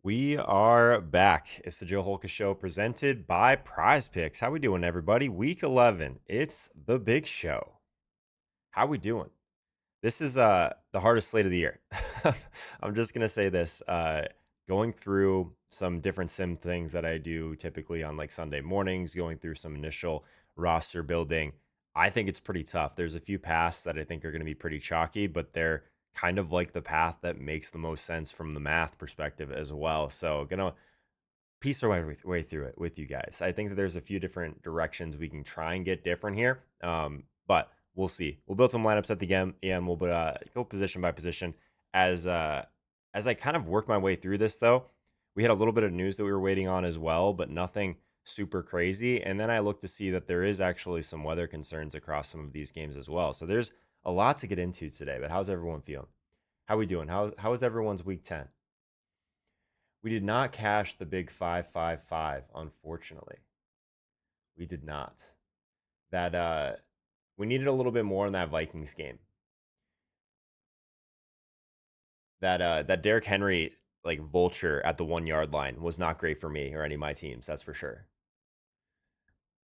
We are back. It's the Joe Holka Show presented by Prize Picks. How we doing, everybody? Week 11. It's the big show. How we doing? This is the hardest slate of the year. I'm just gonna say this. Going through some different sim things that I do typically on like Sunday mornings, going through some initial roster building. I think it's pretty tough. There's a few paths that I think are going to be pretty chalky, but they're kind of like the path that makes the most sense from the math perspective as well. So gonna piece our way through it with you guys. I think that there's a few different directions we can try and get different here, but we'll see. We'll build some lineups at the end, and we'll go position by position as I kind of work my way through this. Though we had a little bit of news that we were waiting on as well, but nothing super crazy. And then I looked to see that there is actually some weather concerns across some of these games as well. So there's a lot to get into today. But how's everyone feeling? How we doing? How is everyone's week 10? We did not cash the big 555, unfortunately. We did not. That we needed a little bit more in that Vikings game. That Derrick Henry like vulture at the 1 yard line was not great for me or any of my teams, that's for sure.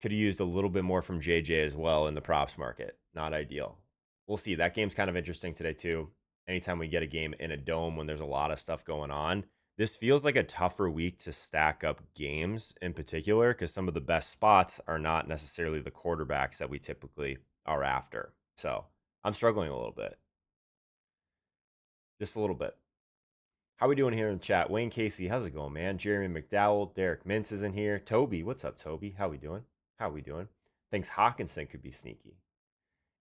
Could have used a little bit more from JJ as well in the props market. Not ideal. We'll see. That game's kind of interesting today too. Anytime we get a game in a dome when there's a lot of stuff going on, this feels like a tougher week to stack up games in particular because some of the best spots are not necessarily the quarterbacks that we typically are after. So I'm struggling a little bit, just a little bit. How we doing here in the chat? Wayne Casey, how's it going, man? Jeremy McDowell, Derek Mintz is in here. Toby, what's up, Toby? How we doing? How we doing? Thinks Hawkinson could be sneaky.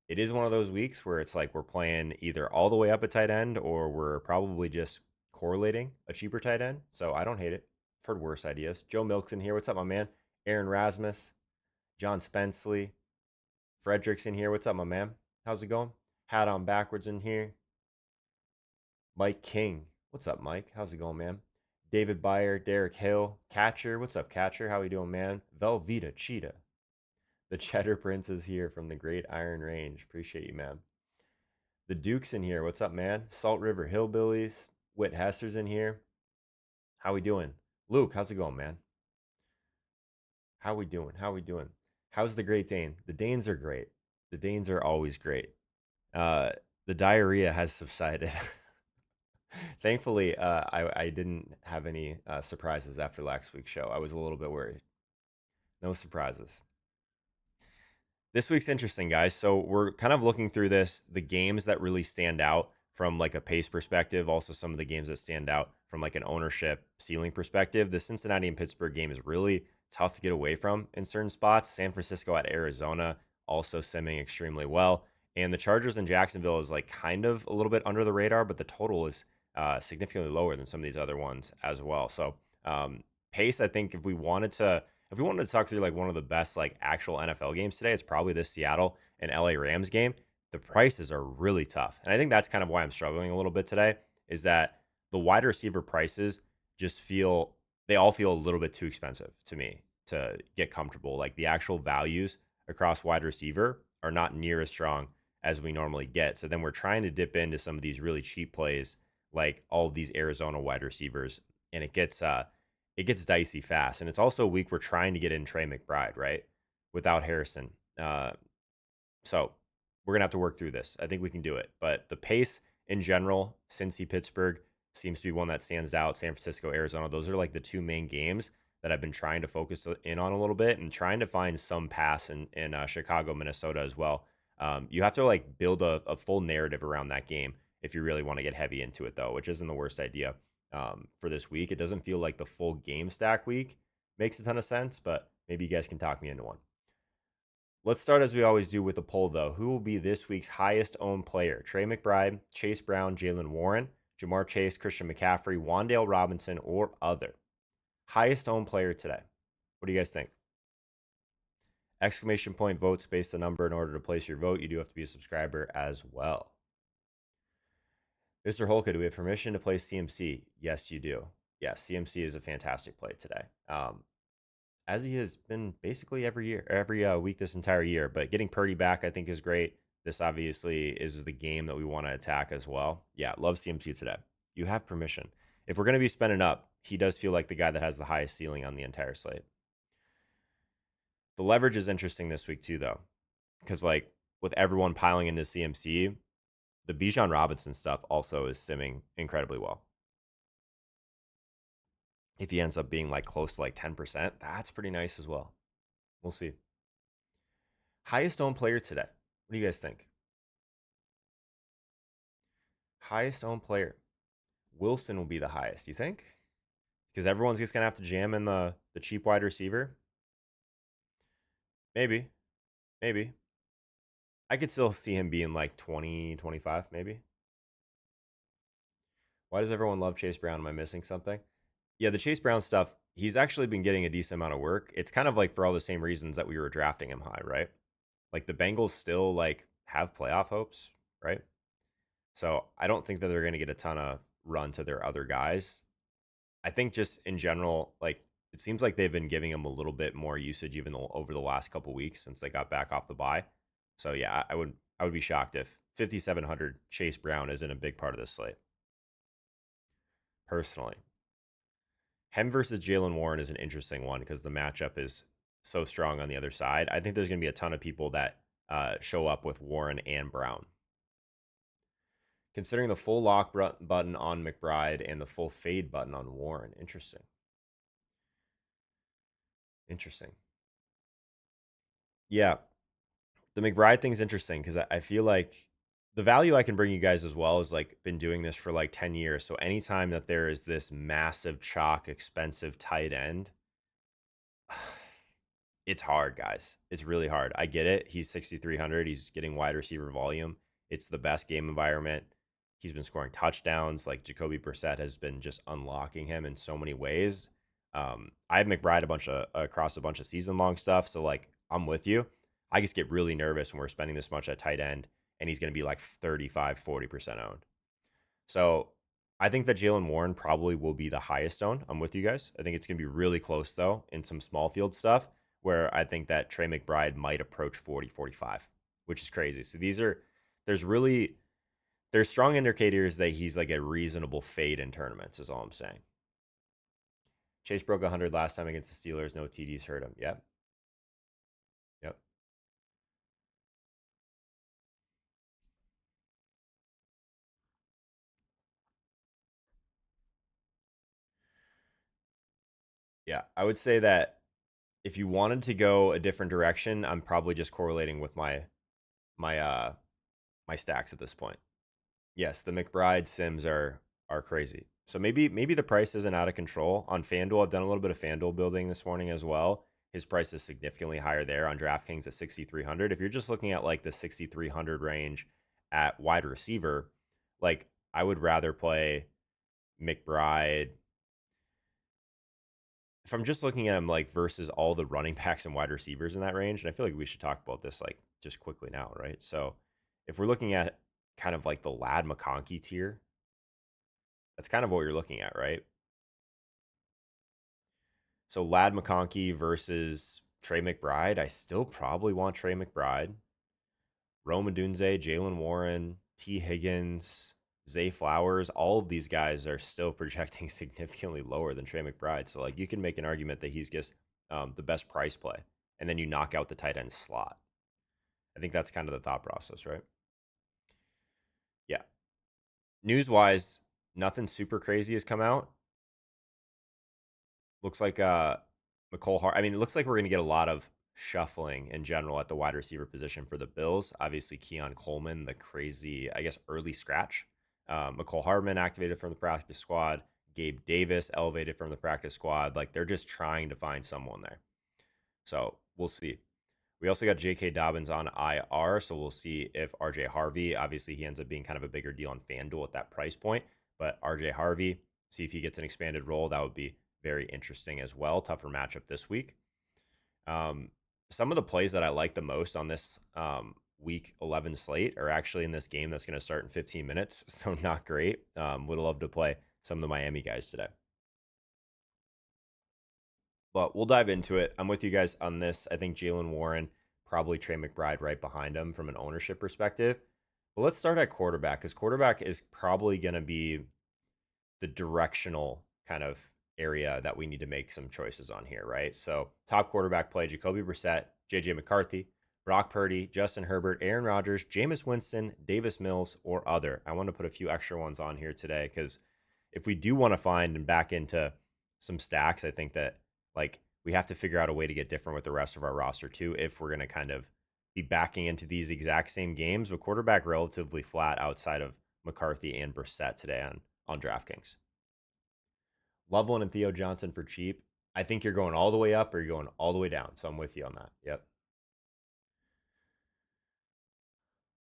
It is one of those weeks where it's like we're playing either all the way up a tight end or we're probably just correlating a cheaper tight end. So I don't hate it. I've heard worse ideas. Joe Milk's in here. What's up, my man? Aaron Rasmus, John Spenceley, Frederick's in here. What's up, my man? How's it going? Hat on backwards in here. Mike King. What's up, Mike? How's it going, man? David Byer, Derek Hill, Catcher. What's up, Catcher? How we doing, man? Velveeta Cheetah. The Cheddar Prince is here from the Great Iron Range. Appreciate you, man. The Duke's in here. What's up, man? Salt River Hillbillies. Whit Hester's in here. How we doing? Luke, how's it going, man? How we doing? How we doing? How's the Great Dane? The Danes are great. The Danes are always great. Uh, the diarrhea has subsided. Thankfully, I didn't have any surprises after last week's show. I was a little bit worried. No surprises. This week's interesting, guys. So we're kind of looking through this, the games that really stand out from like a pace perspective, also some of the games that stand out from like an ownership ceiling perspective. The Cincinnati and Pittsburgh game is really tough to get away from in certain spots. San Francisco at Arizona also simming extremely well. And the Chargers in Jacksonville is like kind of a little bit under the radar, but the total is significantly lower than some of these other ones as well. So pace, I think if we wanted to talk through like one of the best like actual NFL games today, it's probably this Seattle and LA Rams game. The prices are really tough. And I think that's kind of why I'm struggling a little bit today is that the wide receiver prices just they all feel a little bit too expensive to me to get comfortable. Like the actual values across wide receiver are not near as strong as we normally get. So then we're trying to dip into some of these really cheap plays, like all of these Arizona wide receivers, and it gets dicey fast. And it's also a week we're trying to get in Trey McBride, right? Without Harrison. So we're going to have to work through this. I think we can do it. But the pace in general, Cincy, Pittsburgh seems to be one that stands out. San Francisco, Arizona, those are like the two main games that I've been trying to focus in on a little bit and trying to find some pass in Chicago, Minnesota as well. You have to like build a full narrative around that game if you really want to get heavy into it, though, which isn't the worst idea for this week. It doesn't feel like the full game stack week makes a ton of sense, but maybe you guys can talk me into one. Let's start as we always do with the poll, though. Who will be this week's highest owned player? Trey McBride, Chase Brown, Jalen Warren, Jamar Chase, Christian McCaffrey, Wan'Dale Robinson, or other? Highest owned player today. What do you guys think? Exclamation point vote space the number in order to place your vote. You do have to be a subscriber as well. Mr. Holka, do we have permission to play CMC? Yes, you do. Yes, CMC is a fantastic play today. As he has been basically every week this entire year. But getting Purdy back, I think, is great. This obviously is the game that we want to attack as well. Yeah, love CMC today. You have permission. If we're going to be spending up, he does feel like the guy that has the highest ceiling on the entire slate. The leverage is interesting this week too, though, because like with everyone piling into CMC, the Bijan Robinson stuff also is simming incredibly well. If he ends up being like close to like 10%, that's pretty nice as well. We'll see. Highest owned player today. What do you guys think? Highest owned player. Wilson will be the highest, you think? Because everyone's just gonna have to jam in the cheap wide receiver. Maybe. Maybe. I could still see him being like 20, 25, maybe. Why does everyone love Chase Brown? Am I missing something? Yeah, the Chase Brown stuff, he's actually been getting a decent amount of work. It's kind of like for all the same reasons that we were drafting him high, right? Like the Bengals still like have playoff hopes, right? So I don't think that they're going to get a ton of run to their other guys. I think just in general, like it seems like they've been giving him a little bit more usage even over the last couple weeks since they got back off the bye. So yeah, I would be shocked if 5,700 Chase Brown isn't a big part of this slate. Personally, him versus Jalen Warren is an interesting one because the matchup is so strong on the other side. I think there's going to be a ton of people that show up with Warren and Brown. Considering the full lock button on McBride and the full fade button on Warren. Interesting. Interesting. Yeah, the McBride thing's interesting because I feel like the value I can bring you guys as well is like been doing this for like 10 years. So anytime that there is this massive chalk, expensive tight end, it's hard, guys. It's really hard. I get it. He's 6,300. He's getting wide receiver volume. It's the best game environment. He's been scoring touchdowns. Like Jacoby Brissett has been just unlocking him in so many ways. I have McBride across a bunch of season long stuff. So like I'm with you. I just get really nervous when we're spending this much at tight end and he's going to be like 35, 40% owned. So I think that Jalen Warren probably will be the highest owned. I'm with you guys. I think it's going to be really close though in some small field stuff where I think that Trey McBride might approach 40, 45, which is crazy. So there's strong indicators that he's like a reasonable fade in tournaments is all I'm saying. Chase broke 100 last time against the Steelers. No TDs hurt him. Yep. Yep. Yeah. I would say that if you wanted to go a different direction, I'm probably just correlating with my my stacks at this point. Yes, the McBride Sims are crazy. So maybe the price isn't out of control on FanDuel. I've done a little bit of FanDuel building this morning as well. His price is significantly higher there on DraftKings at 6,300. If you're just looking at like the 6,300 range at wide receiver, like I would rather play McBride. If I'm just looking at him like versus all the running backs and wide receivers in that range, and I feel like we should talk about this like just quickly now, right? So if we're looking at kind of like the Lad McConkey tier, that's kind of what you're looking at, right? So Lad McConkey versus Trey McBride. I still probably want Trey McBride. Rome Odunze, Jalen Warren, T. Higgins, Zay Flowers, all of these guys are still projecting significantly lower than Trey McBride. So like you can make an argument that he's just the best price play, and then you knock out the tight end slot. I think that's kind of the thought process, right? Yeah. News wise, nothing super crazy has come out. Looks like McCole Hart. I mean, it looks like we're going to get a lot of shuffling in general at the wide receiver position for the Bills. Obviously, Keon Coleman, the crazy, I guess, early scratch. McCole Hardman activated from the practice squad. Gabe Davis elevated from the practice squad. Like they're just trying to find someone there. So we'll see. We also got J.K. Dobbins on IR, so we'll see if R.J. Harvey, obviously he ends up being kind of a bigger deal on FanDuel at that price point, but R.J. Harvey, see if he gets an expanded role. That would be very interesting as well. Tougher matchup this week. Some of the plays that I like the most on this week 11 slate are actually in this game that's going to start in 15 minutes, so not great. Would love to play some of the Miami guys today. But we'll dive into it. I'm with you guys on this. I think Jalen Warren, probably Trey McBride right behind him from an ownership perspective. But let's start at quarterback because quarterback is probably going to be the directional kind of area that we need to make some choices on here, right? So top quarterback play: Jacoby Brissett, JJ McCarthy, Brock Purdy, Justin Herbert, Aaron Rodgers, Jameis Winston, Davis Mills, or other. I want to put a few extra ones on here today because if we do want to find and back into some stacks, I think that like we have to figure out a way to get different with the rest of our roster too if we're going to kind of be backing into these exact same games, but quarterback relatively flat outside of McCarthy and Brissett today on DraftKings. Loveland and Theo Johnson for cheap. I think you're going all the way up or you're going all the way down. So I'm with you on that. Yep.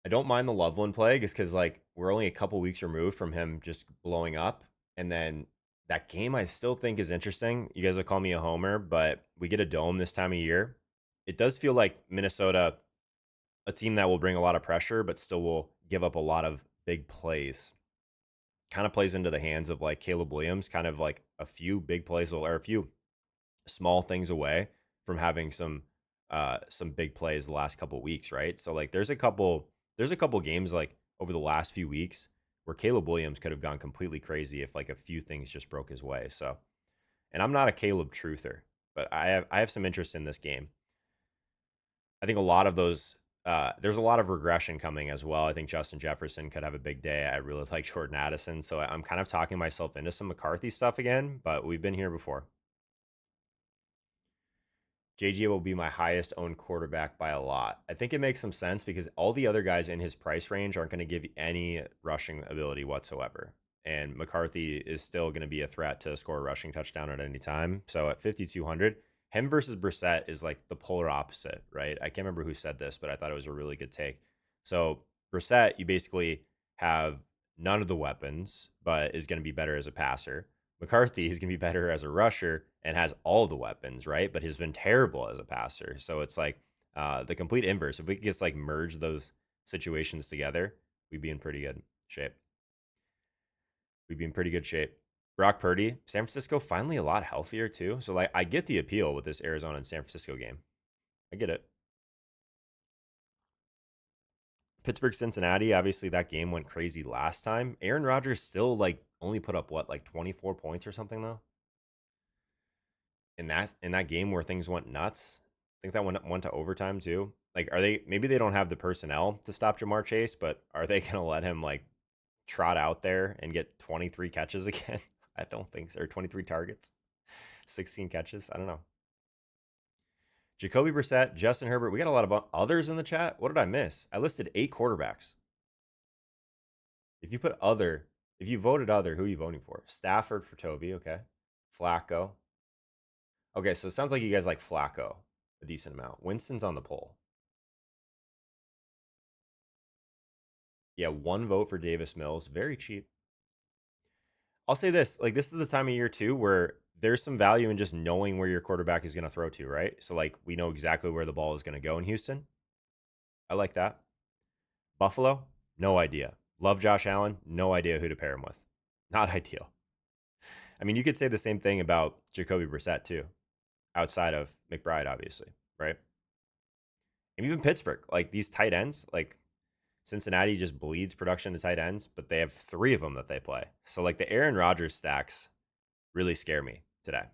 I don't mind the Loveland play just because like we're only a couple weeks removed from him just blowing up. And then that game I still think is interesting. You guys will call me a homer, but we get a dome this time of year. It does feel like Minnesota, a team that will bring a lot of pressure, but still will give up a lot of big plays. Kind of plays into the hands of like Caleb Williams, kind of like a few big plays or a few small things away from having some big plays the last couple weeks, right? So like there's a couple games like over the last few weeks where Caleb Williams could have gone completely crazy if like a few things just broke his way. So, and I'm not a Caleb truther, but I have some interest in this game. I think a lot of those there's a lot of regression coming as well. I think Justin Jefferson could have a big day. I really like Jordan Addison, so I'm kind of talking myself into some McCarthy stuff again, but we've been here before. JJ will be my highest owned quarterback by a lot. I think it makes some sense because all the other guys in his price range aren't going to give you any rushing ability whatsoever. And McCarthy is still going to be a threat to score a rushing touchdown at any time. So at 5,200, him versus Brissett is like the polar opposite, right? I can't remember who said this, but I thought it was a really good take. So Brissett, you basically have none of the weapons, but is going to be better as a passer. McCarthy is going to be better as a rusher and has all the weapons, right? But has been terrible as a passer. So it's like the complete inverse. If we could just like merge those situations together, we'd be in pretty good shape. We'd be in pretty good shape. Brock Purdy, San Francisco finally a lot healthier too. So like I get the appeal with this Arizona and San Francisco game. I get it. Pittsburgh Cincinnati, obviously that game went crazy last time. Aaron Rodgers still like only put up what like 24 points or something though. In that game where things went nuts. I think that went to overtime too. Like, are they maybe they don't have the personnel to stop Jamar Chase, but are they gonna let him like trot out there and get 23 catches again? I don't think so. Or 23 targets, 16 catches. I don't know. Jacoby Brissett, Justin Herbert. We got a lot of others in the chat. What did I miss? I listed 8 quarterbacks. If you put other, if you voted other, who are you voting for? Stafford for Toby, okay. Flacco. Okay, so it sounds like you guys like Flacco a decent amount. Winston's on the poll. Yeah, 1 vote for Davis Mills. Very cheap. I'll say this, like this is the time of year too where there's some value in just knowing where your quarterback is going to throw to, right? So like we know exactly where the ball is going to go in Houston. I like that. Buffalo, no idea. Love Josh Allen, no idea who to pair him with. Not ideal. I mean, you could say the same thing about Jacoby Brissett too, outside of McBride, obviously, right? And even Pittsburgh, like these tight ends, like Cincinnati just bleeds production to tight ends, but they have 3 of them that they play. So like the Aaron Rodgers stacks really scare me today,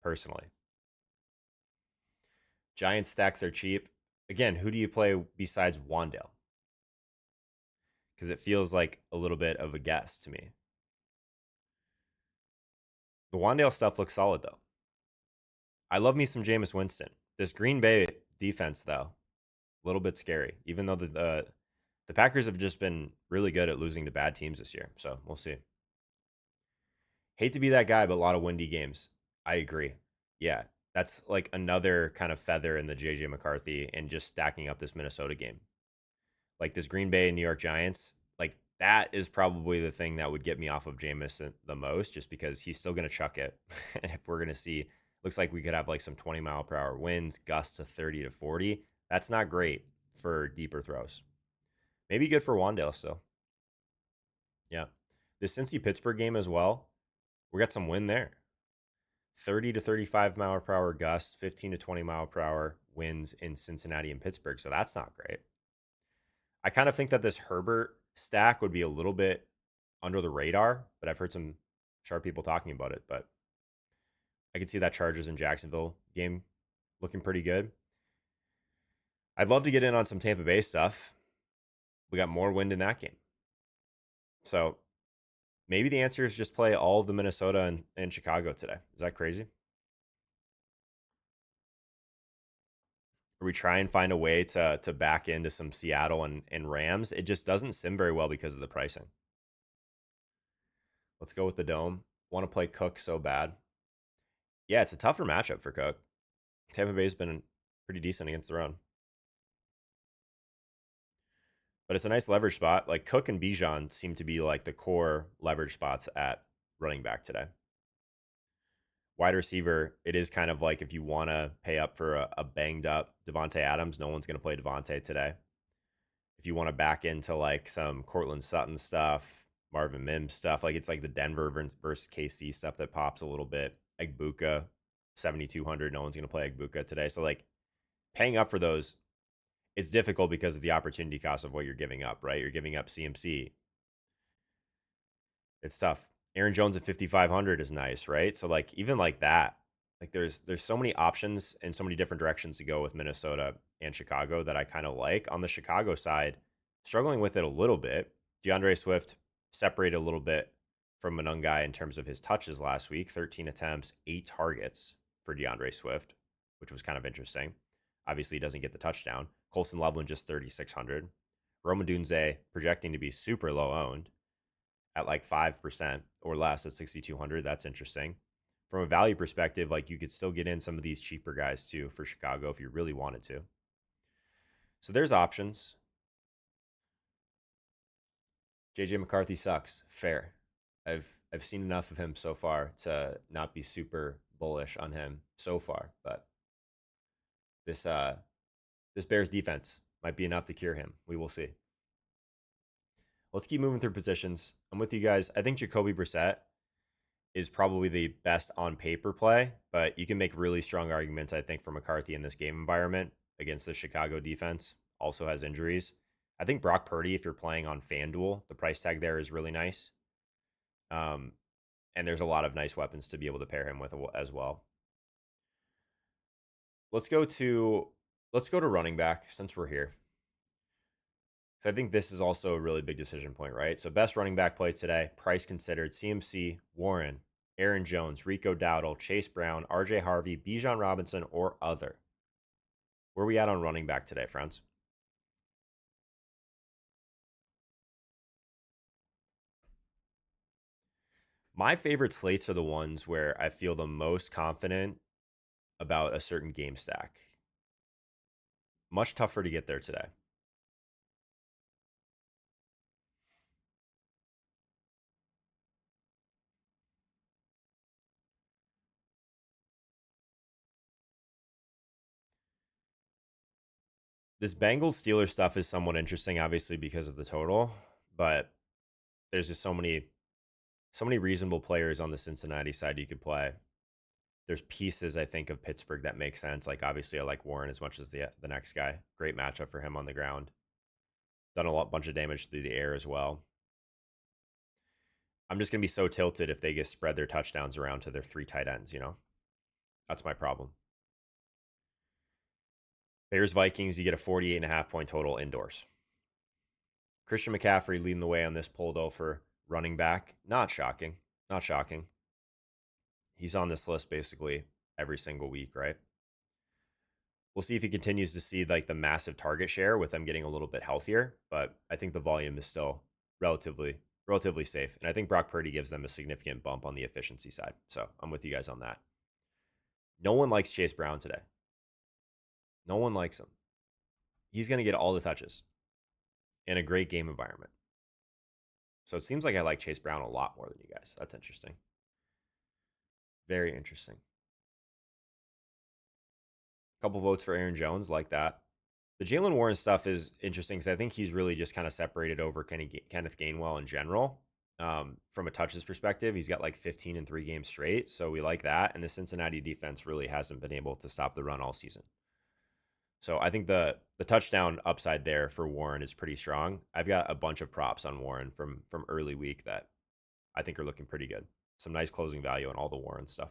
personally. Giant stacks are cheap. Again, who do you play besides Wandale? Because it feels like a little bit of a guess to me. The Wandale stuff looks solid though. I love me some Jameis Winston. This Green Bay defense though, a little bit scary. Even though the Packers have just been really good at losing to bad teams this year. So we'll see. Hate to be that guy, but a lot of windy games. I agree. Yeah, that's like another kind of feather in the JJ McCarthy and just stacking up this Minnesota game. Like this Green Bay and New York Giants, like that is probably the thing that would get me off of Jameis the most, just because he's still going to chuck it. And if we're going to see, looks like we could have like some 20-mile-per-hour winds, gusts to 30 to 40. That's not great for deeper throws. Maybe good for Wandale still. Yeah. The Cincy Pittsburgh game as well, we got some wind there. 30 to 35 mile per hour gusts, 15 to 20 mile per hour winds in Cincinnati and Pittsburgh. So that's not great. I kind of think that this Herbert stack would be a little bit under the radar, but I've heard some sharp people talking about it. But I could see that Chargers and Jacksonville game looking pretty good. I'd love to get in on some Tampa Bay stuff. We got more wind in that game. So maybe the answer is just play all of the Minnesota and Chicago today. Is that crazy? Or we try and find a way to back into some Seattle and Rams. It just doesn't sim very well because of the pricing. Let's go with the dome. Want to play Cook so bad. Yeah, it's a tougher matchup for Cook. Tampa Bay's been pretty decent against the run. But it's a nice leverage spot. Like Cook and Bijan seem to be like the core leverage spots at running back today. Wide receiver, it is kind of like if you want to pay up for a banged up Devontae Adams, no one's going to play Devontae today. If you want to back into like some Cortland Sutton stuff, Marvin Mims stuff, like it's like the Denver versus KC stuff that pops a little bit. Egbuka, 7,200. No one's going to play Egbuka today. So like paying up for those, it's difficult because of the opportunity cost of what you're giving up, right? You're giving up CMC. It's tough. Aaron Jones at 5,500 is nice, right? So like even like that, like there's so many options and so many different directions to go with Minnesota and Chicago that I kind of like. On the Chicago side, struggling with it a little bit. DeAndre Swift separated a little bit from Monungai in terms of his touches last week. 13 attempts, 8 targets for DeAndre Swift, which was kind of interesting. Obviously, he doesn't get the touchdown. Colson Loveland just 3,600. Rome Odunze projecting to be super low owned at like 5% or less at 6,200. That's interesting. From a value perspective, like you could still get in some of these cheaper guys too for Chicago if you really wanted to. So there's options. JJ McCarthy sucks. Fair. I've seen enough of him so far to not be super bullish on him so far, but this Bears defense might be enough to cure him. We will see. Let's keep moving through positions. I'm with you guys. I think Jacoby Brissett is probably the best on paper play, but you can make really strong arguments, I think, for McCarthy in this game environment against the Chicago defense. Also has injuries. I think Brock Purdy, if you're playing on FanDuel, the price tag there is really nice. And there's a lot of nice weapons to be able to pair him with as well. Let's go to running back since we're here. So I think this is also a really big decision point, right? So best running back play today, price considered, CMC, Warren, Aaron Jones, Rico Dowdle, Chase Brown, RJ Harvey, Bijan Robinson, or other. Where are we at on running back today, friends? My favorite slates are the ones where I feel the most confident about a certain game stack. Much tougher to get there today. This Bengals Steelers stuff is somewhat interesting, obviously, because of the total, but there's just so many reasonable players on the Cincinnati side you could play. There's pieces I think of Pittsburgh that make sense. Like obviously I like Warren as much as the next guy. Great matchup for him on the ground. Done a bunch of damage through the air as well. I'm just gonna be so tilted if they just spread their touchdowns around to their 3 tight ends, you know? That's my problem. Bears Vikings, you get a 48.5 point total indoors. Christian McCaffrey leading the way on this poll though for running back. Not shocking. Not shocking. He's on this list basically every single week, right? We'll see if he continues to see like the massive target share with them getting a little bit healthier, but I think the volume is still relatively safe. And I think Brock Purdy gives them a significant bump on the efficiency side. So I'm with you guys on that. No one likes Chase Brown today. No one likes him. He's going to get all the touches in a great game environment. So it seems like I like Chase Brown a lot more than you guys. That's interesting. Very interesting. Couple votes for Aaron Jones, like that. The Jalen Warren stuff is interesting because I think he's really just kind of separated over Kenneth Gainwell in general. From a touches perspective, he's got like 15 in 3 games straight. So we like that. And the Cincinnati defense really hasn't been able to stop the run all season. So I think the touchdown upside there for Warren is pretty strong. I've got a bunch of props on Warren from early week that I think are looking pretty good. Some nice closing value on all the Warren stuff.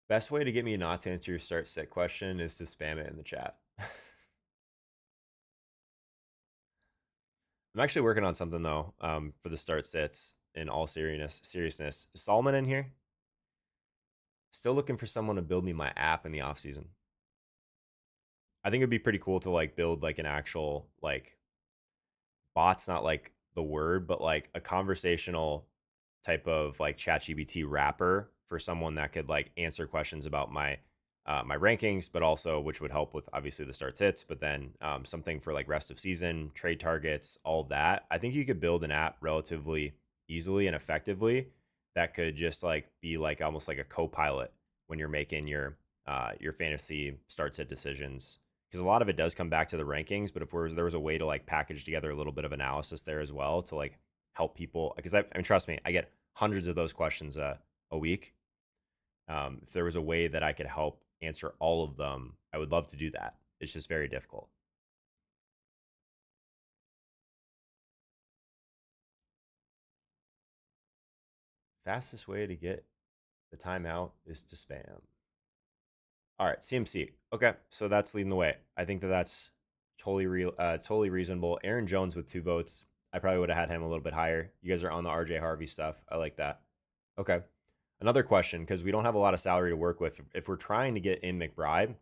Best way to get me not to answer your start sit question is to spam it in the chat. I'm actually working on something though, for the start sits. In all seriousness, is Solomon in here? Still looking for someone to build me my app in the off season. I think it'd be pretty cool to like build like an actual like bot's not like the word, but like a conversational type of like ChatGPT wrapper for someone that could like answer questions about my rankings, but also which would help with obviously the start sits, but then something for like rest of season, trade targets, all of that. I think you could build an app relatively easily and effectively that could just like be like almost like a co-pilot when you're making your fantasy start sit decisions, because a lot of it does come back to the rankings. But if there was a way to like package together a little bit of analysis there as well to like help people, because I mean, trust me, I get hundreds of those questions a week. If there was a way that I could help answer all of them, I would love to do that. It's just very difficult. Fastest way to get the timeout is to spam. All right, CMC. Okay, so that's leading the way. I think that's totally reasonable. Aaron Jones with 2 votes. I probably would have had him a little bit higher. You guys are on the RJ Harvey stuff. I like that. Okay. Another question, because we don't have a lot of salary to work with. If we're trying to get in McBride,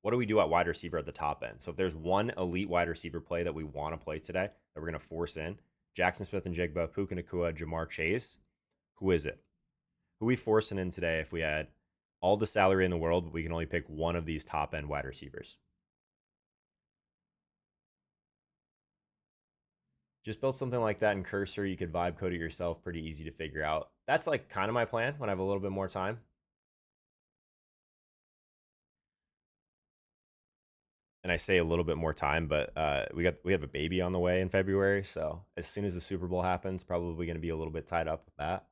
what do we do at wide receiver at the top end? So if there's one elite wide receiver play that we want to play today that we're going to force in, Jackson Smith and Jigba, Puka Nacua, Jamar Chase, who is it? Who are we forcing in today if we had all the salary in the world, but we can only pick one of these top end wide receivers? Just build something like that in Cursor. You could vibe code it yourself, pretty easy to figure out. That's like kind of my plan when I have a little bit more time. And I say a little bit more time, but we have a baby on the way in February, so as soon as the Super Bowl happens, probably going to be a little bit tied up with that.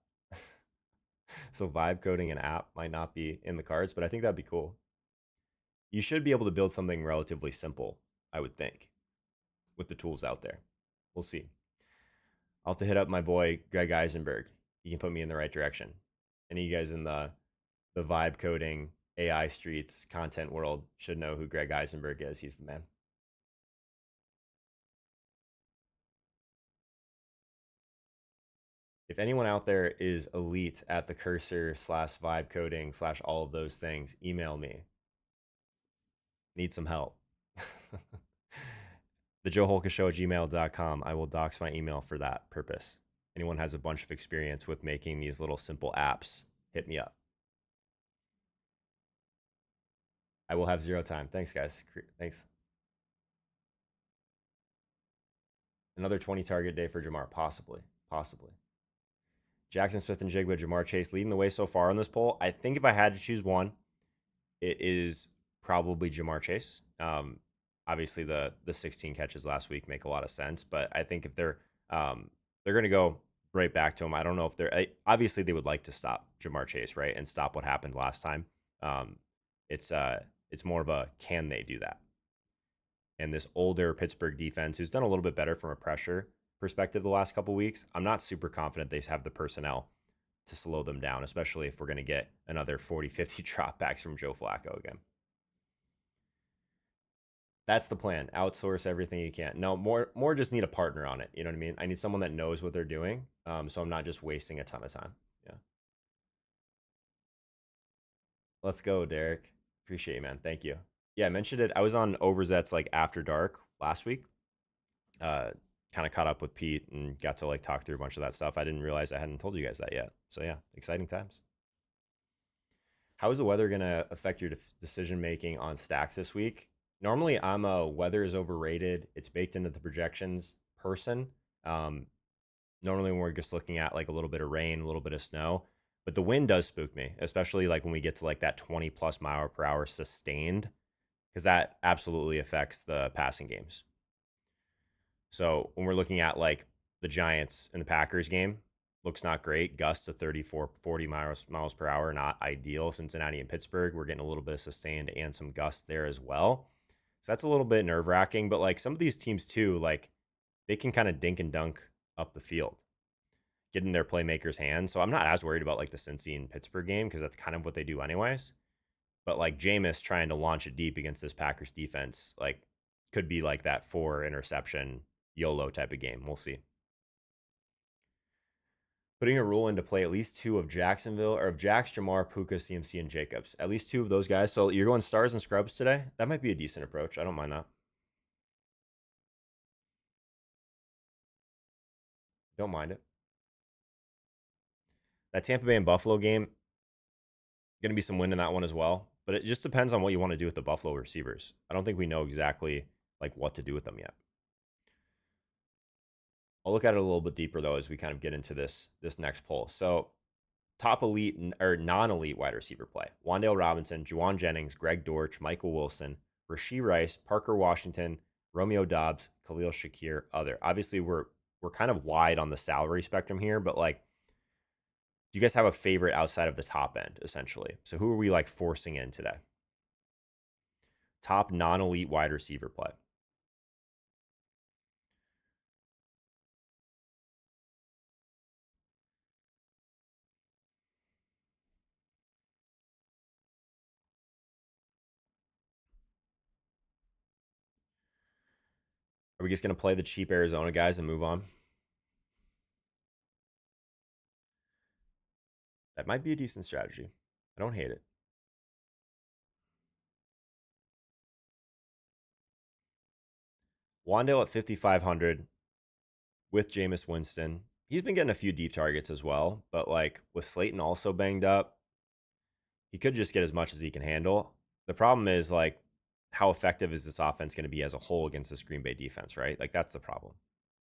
So vibe coding an app might not be in the cards, but I think that'd be cool. You should be able to build something relatively simple, I would think, with the tools out there. We'll see. I'll have to hit up my boy Greg Eisenberg. He can put me in the right direction. Any of you guys in the vibe coding AI streets content world should know who Greg Eisenberg is. He's the man. If anyone out there is elite at the cursor slash vibe coding slash all of those things, email me. Need some help. The Joe Holka Show at gmail.com. I will dox my email for that purpose. Anyone has a bunch of experience with making these little simple apps, hit me up. I will have 0 time. Thanks, guys. Thanks. Another 20 target day for Jamar, possibly. Possibly. Jackson Smith and Jigba, Jamar Chase leading the way so far on this poll. I think if I had to choose one, it is probably Jamar Chase. Obviously, the 16 catches last week make a lot of sense, but I think if they're going to go right back to him. I don't know if obviously they would like to stop Jamar Chase, right, and stop what happened last time. It's more of a can they do that? And this older Pittsburgh defense, who's done a little bit better from a pressure perspective the last couple weeks, I'm not super confident they have the personnel to slow them down, especially if we're going to get another 40, 50 dropbacks from Joe Flacco again. That's the plan. Outsource everything you can. No, more just need a partner on it. You know what I mean? I need someone that knows what they're doing, so I'm not just wasting a ton of time. Yeah. Let's go, Derek. Appreciate you, man. Thank you. Yeah, I mentioned it. I was on Overzet's like After Dark last week. Kind of caught up with Pete and got to like talk through a bunch of that stuff. I didn't realize I hadn't told you guys that yet. So yeah, exciting times. How is the weather going to affect your decision making on stacks this week? Normally, I'm a weather is overrated. It's baked into the projections person. Um, Normally, when we're just looking at like a little bit of rain, a little bit of snow, but the wind does spook me, especially like when we get to like that 20 plus mile per hour sustained, because that absolutely affects the passing games. So when we're looking at like the Giants and the Packers game, looks not great. Gusts of 34, 40 miles per hour, not ideal. Cincinnati and Pittsburgh, we're getting a little bit of sustained and some gusts there as well. So that's a little bit nerve wracking. But like some of these teams too, like they can kind of dink and dunk up the field. get in their playmakers' hands. So I'm not as worried about like the Cincy and Pittsburgh game because that's kind of what they do anyways. But like Jameis trying to launch it deep against this Packers defense, like could be like that 4 interception YOLO type of game. We'll see. Putting a rule in to play at least two of Jacksonville or of Jax, Jamar, Puka, CMC, and Jacobs. At least two of those guys. So you're going stars and scrubs today? That might be a decent approach. I don't mind that. Don't mind it. That Tampa Bay and Buffalo game, going to be some wind in that one as well. But it just depends on what you want to do with the Buffalo receivers. I don't think we know exactly like what to do with them yet. I'll look at it a little bit deeper though as we kind of get into this next poll. So top elite or non-elite wide receiver play: Wan'Dale Robinson, Juwan Jennings, Greg Dortch, Michael Wilson, Rashee Rice, Parker Washington, Romeo Doubs, Khalil Shakir. Other. Obviously, we're kind of wide on the salary spectrum here, but like, do you guys have a favorite outside of the top end, essentially? So who are we like forcing in today? Top non-elite wide receiver play. Are we just going to play the cheap Arizona guys and move on? That might be a decent strategy. I don't hate it. Wandale at 5,500 with Jameis Winston. He's been getting a few deep targets as well, but like with Slayton also banged up, he could just get as much as he can handle. The problem is like, how effective is this offense going to be as a whole against this Green Bay defense, right? Like that's the problem.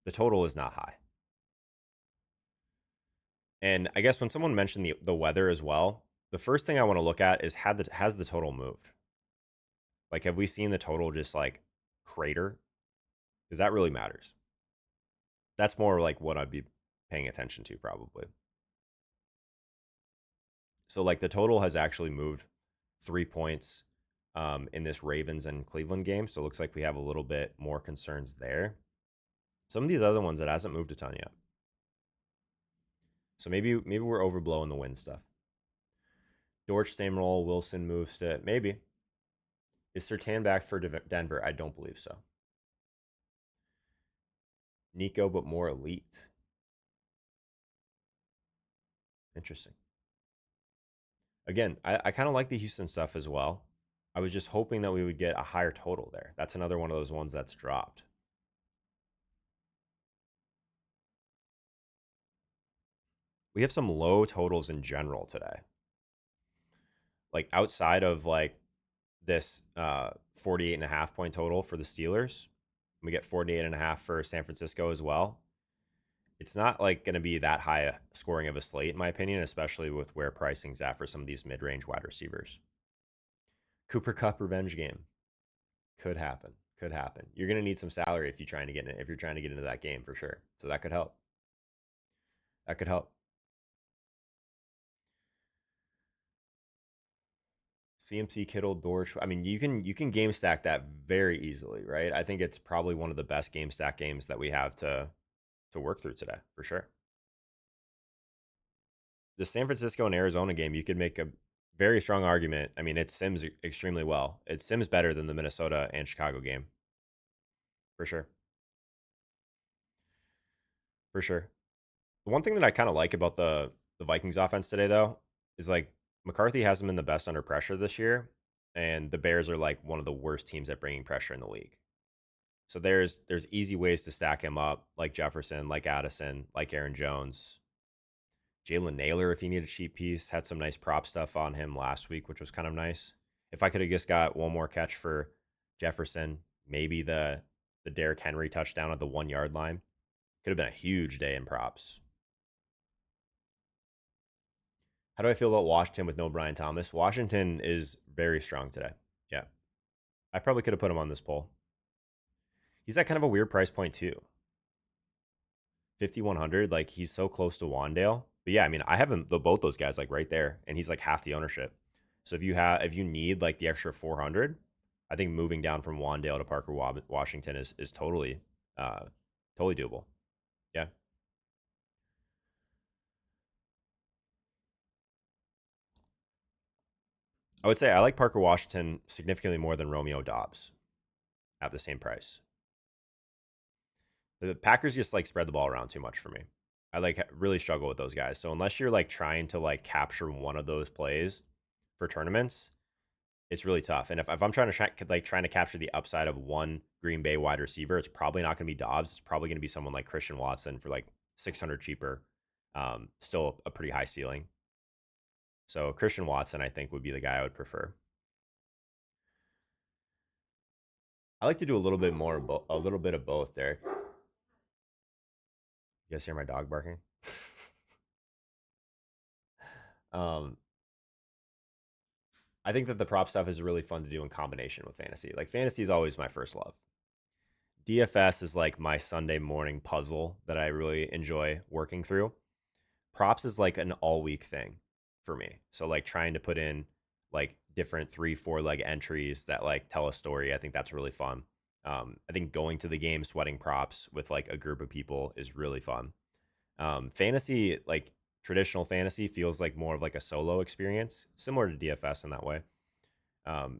The total is not high. And I guess when someone mentioned the weather as well, the first thing I want to look at is has the total moved? Like, have we seen the total just like crater? Because that really matters. That's more like what I'd be paying attention to probably. So like the total has actually moved 3 points in this Ravens and Cleveland game. So it looks like we have a little bit more concerns there. Some of these other ones it hasn't moved a ton yet. So maybe we're overblowing the win stuff. Dortch same role. Wilson moves to maybe. Is Sertan back for Denver? I don't believe so. Nico, but more elite. Interesting. Again, I kind of like the Houston stuff as well. I was just hoping that we would get a higher total there. That's another one of those ones that's dropped. We have some low totals in general today. Like outside of like this 48.5 point total for the Steelers, we get 48.5 for San Francisco as well. It's not like going to be that high a scoring of a slate, in my opinion, especially with where pricing's at for some of these mid-range wide receivers. Cooper Cup revenge game could happen. Could happen. You're going to need some salary if you're trying to get in, if you're trying to get into that game for sure. So that could help. That could help. CMC, Kittle, Dorsch. I mean, you can game stack that very easily, right? I think it's probably one of the best game stack games that we have to work through today for sure. The San Francisco and Arizona game, you could make a very strong argument. I mean, it sims extremely well. It sims better than the Minnesota and Chicago game for sure. For sure. The one thing that I kind of like about the Vikings offense today, though, is like McCarthy hasn't been the best under pressure this year, and the Bears are like one of the worst teams at bringing pressure in the league. So there's easy ways to stack him up, like Jefferson, like Addison, like Aaron Jones. Jalen Naylor, if you need a cheap piece, had some nice prop stuff on him last week, which was kind of nice. If I could have just got one more catch for Jefferson, maybe the Derrick Henry touchdown at the 1 yard line, could have been a huge day in props. How do I feel about Washington with no Brian Thomas? Washington is very strong today. Yeah. I probably could have put him on this poll. He's at kind of a weird price point too. 5,100. Like he's so close to Wandale. But yeah, I mean, I have them both those guys like right there, and he's like half the ownership. So if you need like the extra 400, I think moving down from Wandale to Parker Washington is totally totally doable. Yeah. I would say I like Parker Washington significantly more than Romeo Dobbs at the same price. The Packers just like spread the ball around too much for me. I like really struggle with those guys. So unless you're like trying to like capture one of those plays for tournaments, it's really tough. And if I'm trying to trying to capture the upside of one Green Bay wide receiver, it's probably not going to be Dobbs. It's probably going to be someone like Christian Watson for like 600 cheaper. Still a pretty high ceiling. So Christian Watson, I think, would be the guy I would prefer. I like to do a little bit more, a little bit of both, Derek. You guys hear my dog barking? um, I think that the prop stuff is really fun to do in combination with fantasy. Like fantasy is always my first love. DFS is like my Sunday morning puzzle that I really enjoy working through. Props is like an all week thing for me. So like trying to put in like different 3-4 leg entries that like tell a story. I think that's really fun. I think going to the game sweating props with like a group of people is really fun. Fantasy, like traditional fantasy, feels like more of like a solo experience, similar to DFS in that way. Um,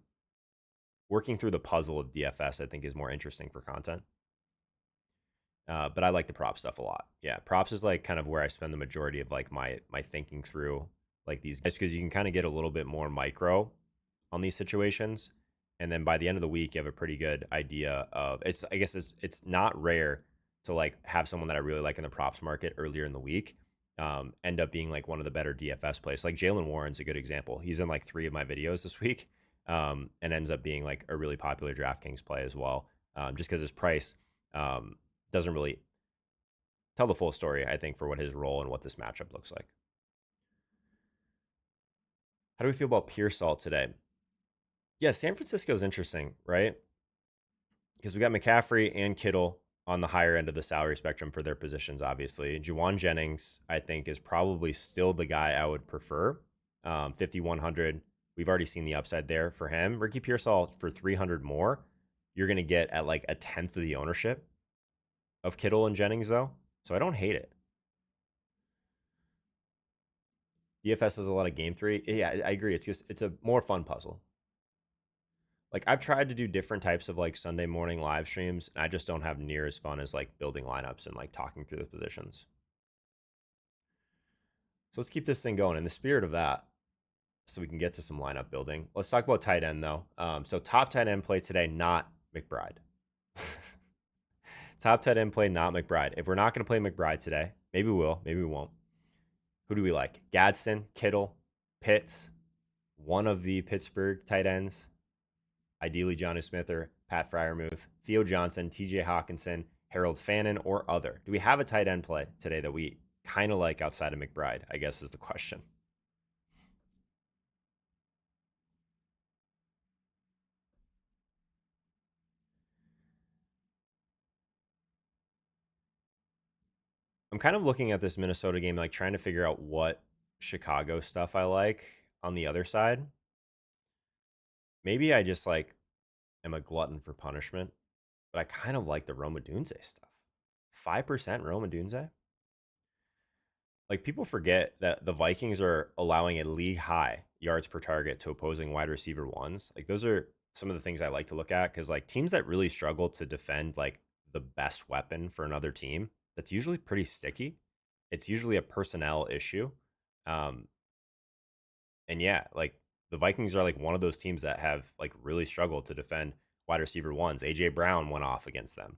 Working through the puzzle of DFS, I think, is more interesting for content. But I like the prop stuff a lot. Yeah, props is like kind of where I spend the majority of like my thinking through like these guys because you can kind of get a little bit more micro on these situations, and then by the end of the week, you have a pretty good idea of it's. I guess it's not rare to like have someone that I really like in the props market earlier in the week end up being like one of the better DFS plays. Like Jalen Warren's a good example. He's in like 3 of my videos this week, and ends up being like a really popular DraftKings play as well, just because his price. Doesn't really tell the full story, I think, for what his role and what this matchup looks like. How do we feel about Pearsall today? Yeah, San Francisco is interesting, right? Because we got McCaffrey and Kittle on the higher end of the salary spectrum for their positions, obviously. Juwan Jennings, I think, is probably still the guy I would prefer. 5,100. We've already seen the upside there for him. Ricky Pearsall for 300 more. You're going to get at like a tenth of the ownership of Kittle and Jennings, though. So I don't hate it. DFS has a lot of game theory. Yeah, I agree. It's a more fun puzzle. Like I've tried to do different types of like Sunday morning live streams, and I just don't have near as fun as like building lineups and like talking through the positions. So let's keep this thing going in the spirit of that, so we can get to some lineup building. Let's talk about tight end though. So top tight end play today, not McBride. Top tight end play, not McBride. If we're not going to play McBride today, maybe we will, maybe we won't. Who do we like? Gadsden, Kittle, Pitts, one of the Pittsburgh tight ends. Ideally, Jonnu Smith or Pat Fryermuth, Theo Johnson, TJ Hawkinson, Harold Fannin, or other. Do we have a tight end play today that we kind of like outside of McBride? I guess is the question. I'm kind of looking at this Minnesota game, like trying to figure out what Chicago stuff I like on the other side. Maybe I just like am a glutton for punishment, but I kind of like the Roma Dunze stuff. 5% Roma Dunze? Like people forget that the Vikings are allowing a league high yards per target to opposing wide receiver ones. Like those are some of the things I like to look at because like teams that really struggle to defend like the best weapon for another team, that's usually pretty sticky. It's usually a personnel issue. Um, and yeah, like the Vikings are like one of those teams that have like really struggled to defend wide receiver ones. AJ Brown went off against them.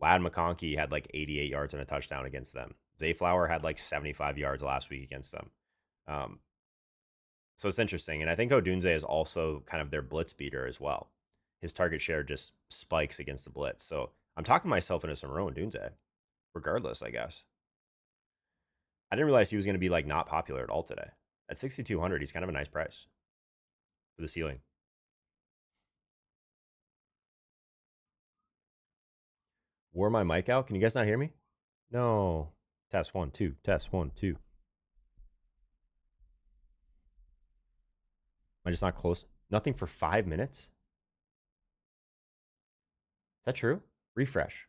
Lad McConkey had like 88 yards and a touchdown against them. Zayflower had like 75 yards last week against them. Um, so it's interesting. And I think Odunze is also kind of their blitz beater as well. His target share just spikes against the blitz. So I'm talking myself into some Rowan Dunze, regardless, I guess. I didn't realize he was going to be like not popular at all today. At 6,200, he's kind of a nice price for the ceiling. Wore my mic out. Can you guys not hear me? No. Test one, two. Test one, two. Am I just not close? Nothing for 5 minutes? Is that true? Refresh.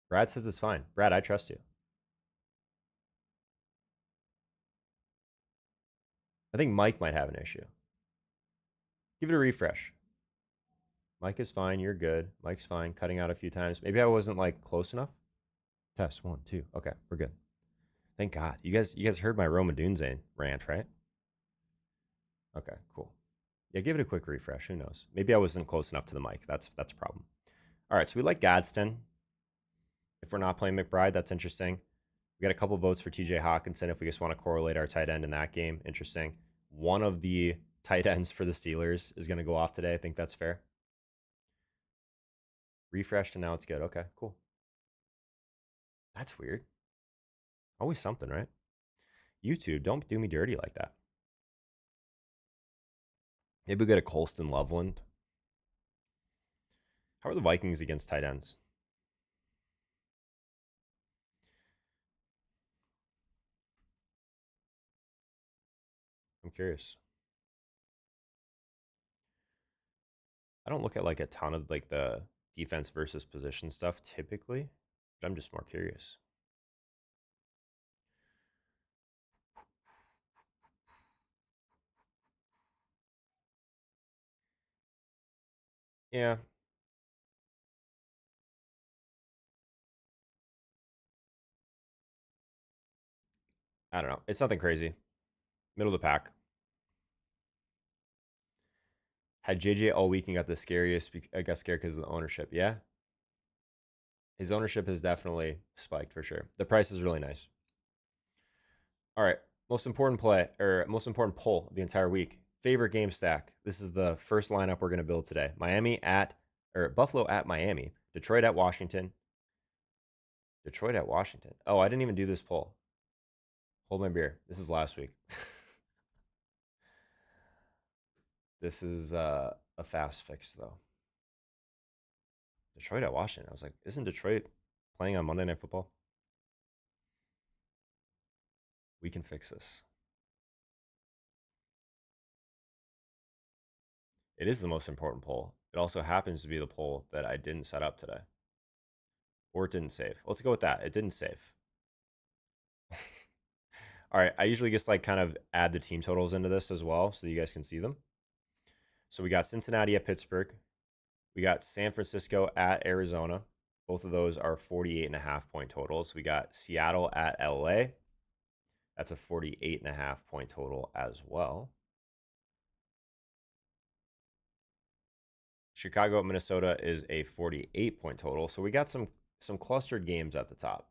Brad says it's fine. Brad, I trust you. I think Mike might have an issue. Give it a refresh. Mike is fine. You're good. Mike's fine. Cutting out a few times. Maybe I wasn't like close enough. Test 1, 2. Okay, we're good. Thank God. You guys heard my Roma Dunze rant, right? Okay, cool. Yeah, give it a quick refresh. Who knows? Maybe I wasn't close enough to the mic. That's a problem. All right, so we like Gadsden. If we're not playing McBride, that's interesting. We got a couple votes for TJ Hawkinson if we just want to correlate our tight end in that game. Interesting. One of the tight ends for the Steelers is going to go off today. I think that's fair. Refreshed and now it's good. Okay, cool. That's weird. Always something, right? YouTube, don't do me dirty like that. Maybe we get a Colston Loveland. How are the Vikings against tight ends? I'm curious. I don't look at like a ton of like the defense versus position stuff typically, but I'm just more curious. Yeah, I don't know. It's nothing crazy. Middle of the pack. Had JJ all week and got the scariest. I got scared because of the ownership. Yeah, his ownership has definitely spiked for sure. The price is really nice. All right, most important play or most important poll of the entire week. Favorite game stack. This is the first lineup we're going to build today. Miami at or Buffalo at Miami. Detroit at Washington. Detroit at Washington. Oh, I didn't even do this poll. Hold my beer. This is last week. This is a fast fix though. Detroit at Washington. I was like, isn't Detroit playing on Monday Night Football? We can fix this. It is the most important poll. It also happens to be the poll that I didn't set up today. Or it didn't save. Let's go with that. It didn't save. All right. I usually just like kind of add the team totals into this as well so you guys can see them. So we got Cincinnati at Pittsburgh. We got San Francisco at Arizona. Both of those are 48.5 point totals. We got Seattle at LA. That's a 48.5 point total as well. Chicago at Minnesota is a 48 point total. So we got some clustered games at the top.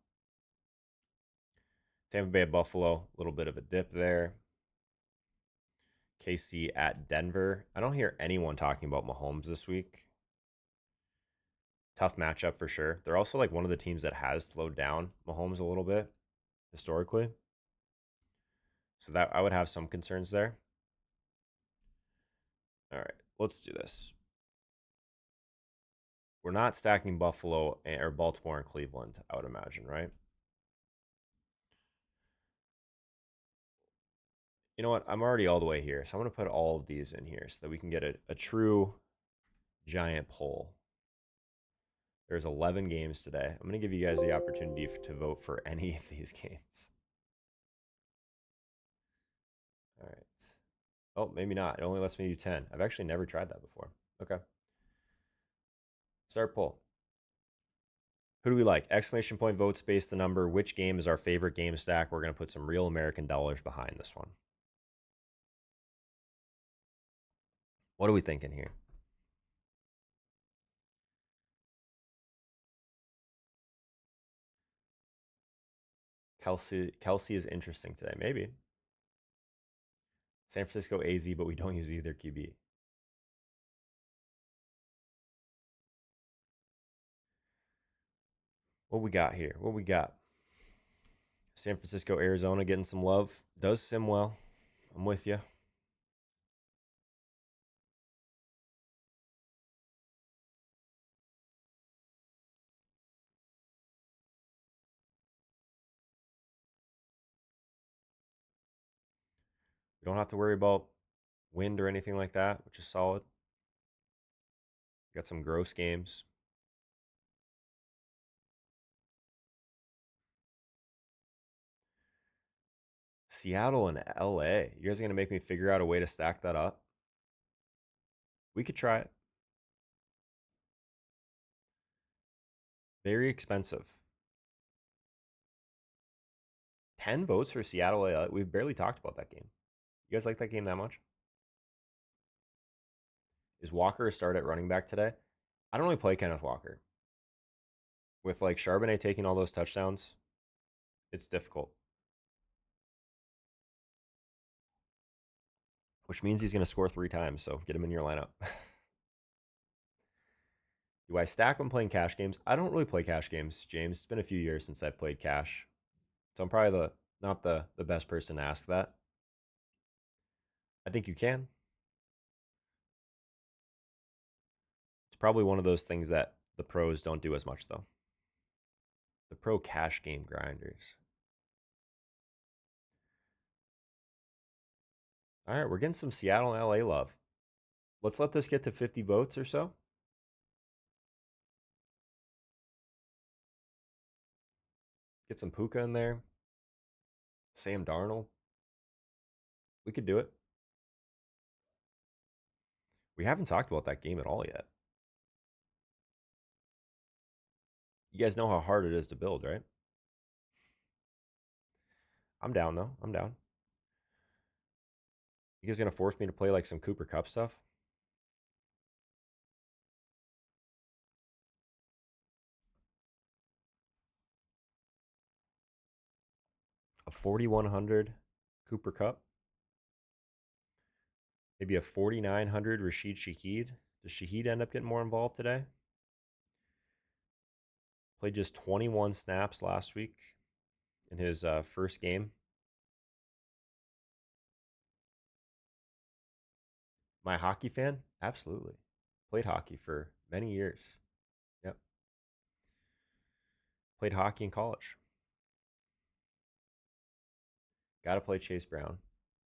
Tampa Bay at Buffalo, a little bit of a dip there. KC at Denver. I don't hear anyone talking about Mahomes this week. Tough matchup for sure. They're also like one of the teams that has slowed down Mahomes a little bit historically. So that I would have some concerns there. All right, let's do this. We're not stacking Buffalo or Baltimore and Cleveland, I would imagine, right? You know what? I'm already all the way here. So I'm going to put all of these in here so that we can get a true giant poll. There's 11 games today. I'm going to give you guys the opportunity to vote for any of these games. All right. Oh, maybe not. It only lets me do 10. I've actually never tried that before. Okay. Start poll. Who do we like? Exclamation point votes base the number. Which game is our favorite game stack? We're going to put some real American dollars behind this one. What are we thinking here? Kelsey is interesting today. Maybe. San Francisco AZ, but we don't use either QB. What we got here? What we got? San Francisco, Arizona getting some love. Does sim well. I'm with you. We don't have to worry about wind or anything like that, which is solid. Got some gross games. Seattle and LA. You guys are going to make me figure out a way to stack that up? We could try it. Very expensive. 10 votes for Seattle LA. We've barely talked about that game. You guys like that game that much? Is Walker a start at running back today? I don't really play Kenneth Walker. With like Charbonnet taking all those touchdowns, it's difficult. Which means he's going to score 3 times, so get him in your lineup. Do I stack when playing cash games? I don't really play cash games, James. It's been a few years since I played cash. So I'm probably not the best person to ask that. I think you can. It's probably one of those things that the pros don't do as much, though. The pro cash game grinders. All right, we're getting some Seattle and LA love. Let's let this get to 50 votes or so. Get some Puka in there. Sam Darnold. We could do it. We haven't talked about that game at all yet. You guys know how hard it is to build, right? I'm down, though. I'm down. You guys gonna force me to play like some Cooper Cup stuff? A 4,100 Cooper Cup? Maybe a 4,900 Rashid Shaheed? Does Shaheed end up getting more involved today? Played just 21 snaps last week in his first game. My hockey fan? Absolutely. Played hockey for many years. Yep. Played hockey in college. Got to play Chase Brown.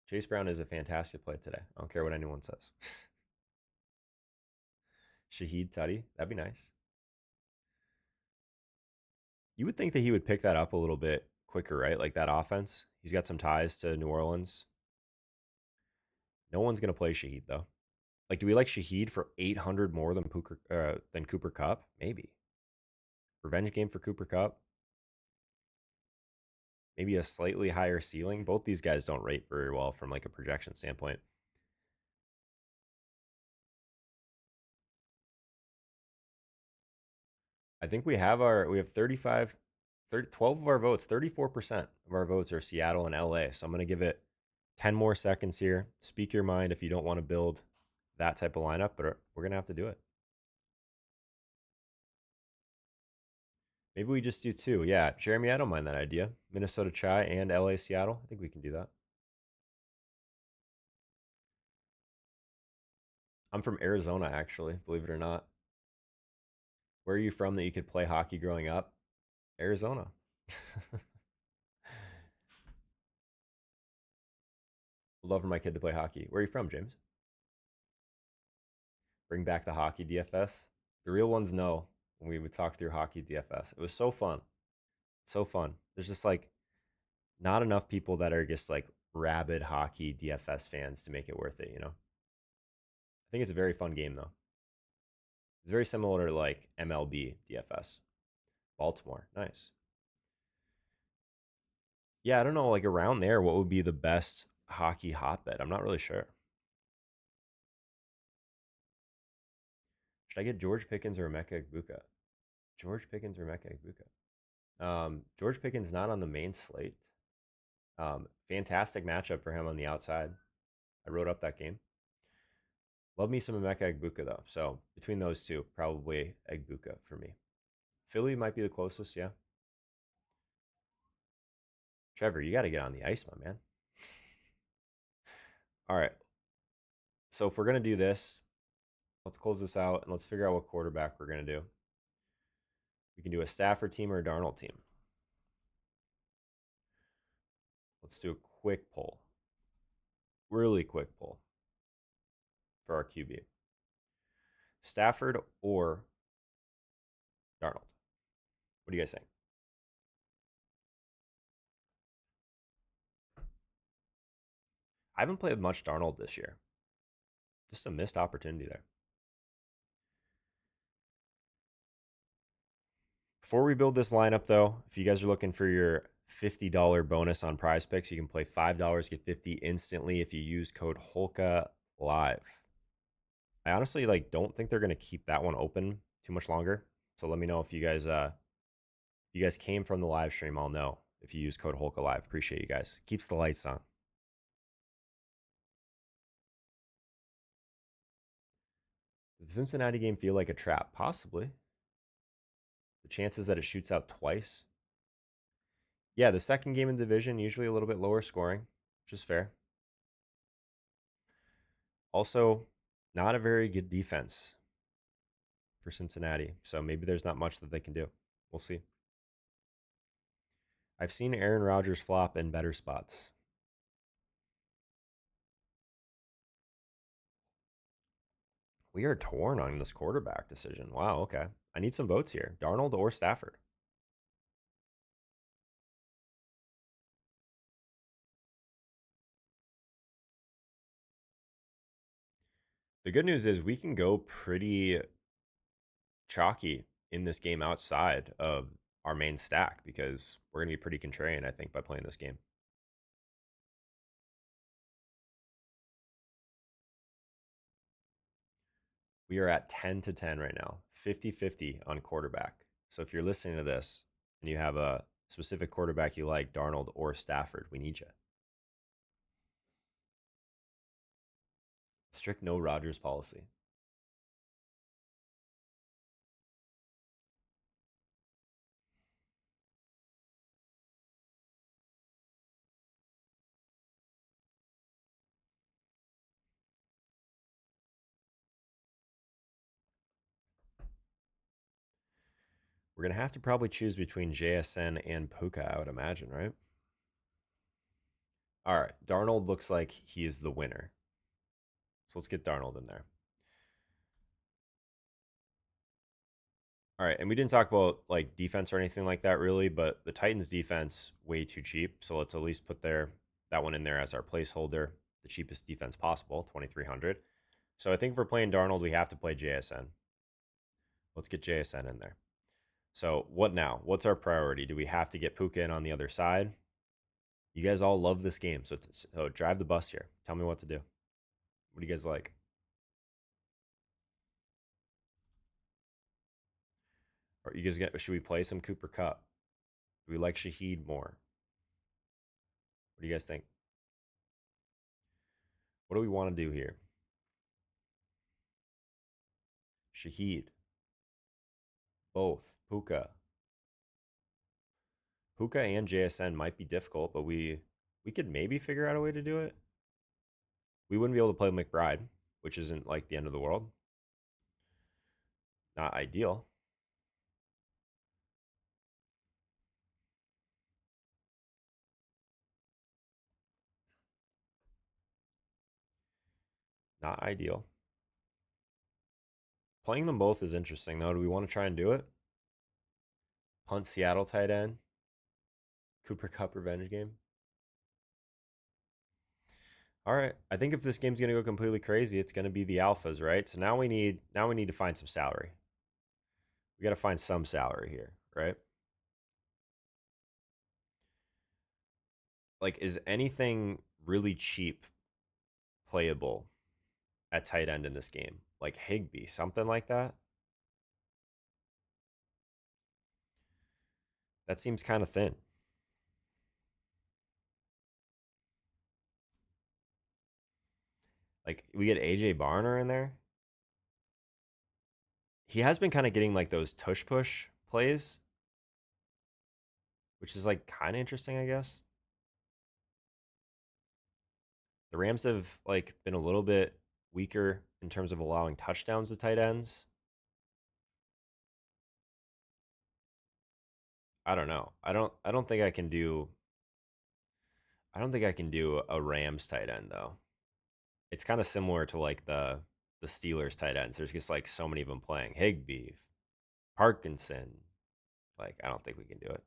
Chase Brown is a fantastic play today. I don't care what anyone says. Shaheed Tutty, that'd be nice. You would think that he would pick that up a little bit quicker, right? Like that offense. He's got some ties to New Orleans. No one's gonna play Shaheed though. Like, do we like Shaheed for 800 more than Cooper Cup? Maybe. Revenge game for Cooper Cup. Maybe a slightly higher ceiling. Both these guys don't rate very well from like a projection standpoint. I think we have 35, 12 of our votes, 34% of our votes are Seattle and LA. So I'm going to give it 10 more seconds here. Speak your mind if you don't want to build that type of lineup, but we're going to have to do it. Maybe we just do 2. Yeah, Jeremy, I don't mind that idea. Minnesota Chai and LA Seattle. I think we can do that. I'm from Arizona, actually, believe it or not. Where are you from that you could play hockey growing up? Arizona. Would love for my kid to play hockey. Where are you from, James? Bring back the hockey DFS. The real ones know when we would talk through hockey DFS. It was so fun. So fun. There's just like not enough people that are just like rabid hockey DFS fans to make it worth it, you know? I think it's a very fun game though. It's very similar to like MLB DFS. Baltimore. Nice. Yeah, I don't know, like around there, what would be the best hockey hotbed? I'm not really sure. Should I get George Pickens or Emeka Egbuka? George Pickens or Emeka Egbuka? George Pickens not on the main slate. Fantastic matchup for him on the outside. I wrote up that game. Love me some Emeka Egbuka though. So between those two, probably Egbuka for me. Philly might be the closest, yeah. Trevor, you got to get on the ice, my man. All right. So if we're gonna do this, let's close this out and let's figure out what quarterback we're gonna do. We can do a Stafford team or a Darnold team. Let's do a quick poll. Really quick poll for our QB. Stafford or Darnold? What do you guys think? I haven't played much Darnold this year. Just a missed opportunity there. Before we build this lineup, though, if you guys are looking for your $50 bonus on Prize Picks, you can play $5, get 50 instantly if you use code Holka Live. I honestly don't think they're gonna keep that one open too much longer. So let me know if you guys came from the live stream. I'll know if you use code Holka Live. Appreciate you guys. Keeps the lights on. Does the Cincinnati game feel like a trap? Possibly. The chances that it shoots out twice. Yeah, the second game in the division usually a little bit lower scoring, which is fair. Also, not a very good defense for Cincinnati. So maybe there's not much that they can do. We'll see. I've seen Aaron Rodgers flop in better spots. We are torn on this quarterback decision. Wow, okay. I need some votes here. Darnold or Stafford? The good news is we can go pretty chalky in this game outside of our main stack because we're going to be pretty contrarian, I think, by playing this game. We are at 10 to 10 right now, 50-50 on quarterback. So if you're listening to this and you have a specific quarterback you like, Darnold or Stafford, we need you. Strict no Rodgers policy. We're going to have to probably choose between JSN and Puka, I would imagine, right? All right. Darnold looks like he is the winner. So let's get Darnold in there. All right. And we didn't talk about defense or anything like that really, but the Titans defense way too cheap. So let's at least put that one in there as our placeholder, the cheapest defense possible, 2,300. So I think if we're playing Darnold, we have to play JSN. Let's get JSN in there. So what now? What's our priority? Do we have to get Puka in on the other side? You guys all love this game, so drive the bus here. Tell me what to do. What do you guys like? Or you guys should we play some Cooper Cup? Do we like Shaheed more? What do you guys think? What do we want to do here? Shaheed. Both. Puka and JSN might be difficult, but we could maybe figure out a way to do it. We wouldn't be able to play McBride, which isn't like the end of the world. Not ideal. Not ideal. Playing them both is interesting, though. Do we want to try and do it? Punt Seattle tight end. Cooper Cup revenge game. All right. I think if this game's gonna go completely crazy, it's gonna be the alphas, right? So now we need to find some salary. We gotta find some salary here, right? Is anything really cheap playable at tight end in this game? Like Higbee, something like that? That seems kind of thin. We get AJ Barner in there. He has been kind of getting those tush push plays, which is kind of interesting, I guess. The Rams have been a little bit weaker in terms of allowing touchdowns to tight ends. I don't know. I don't think I can do a Rams tight end though. It's kind of similar to the Steelers tight ends. There's just so many of them playing. Higbee, Parkinson. I don't think we can do it.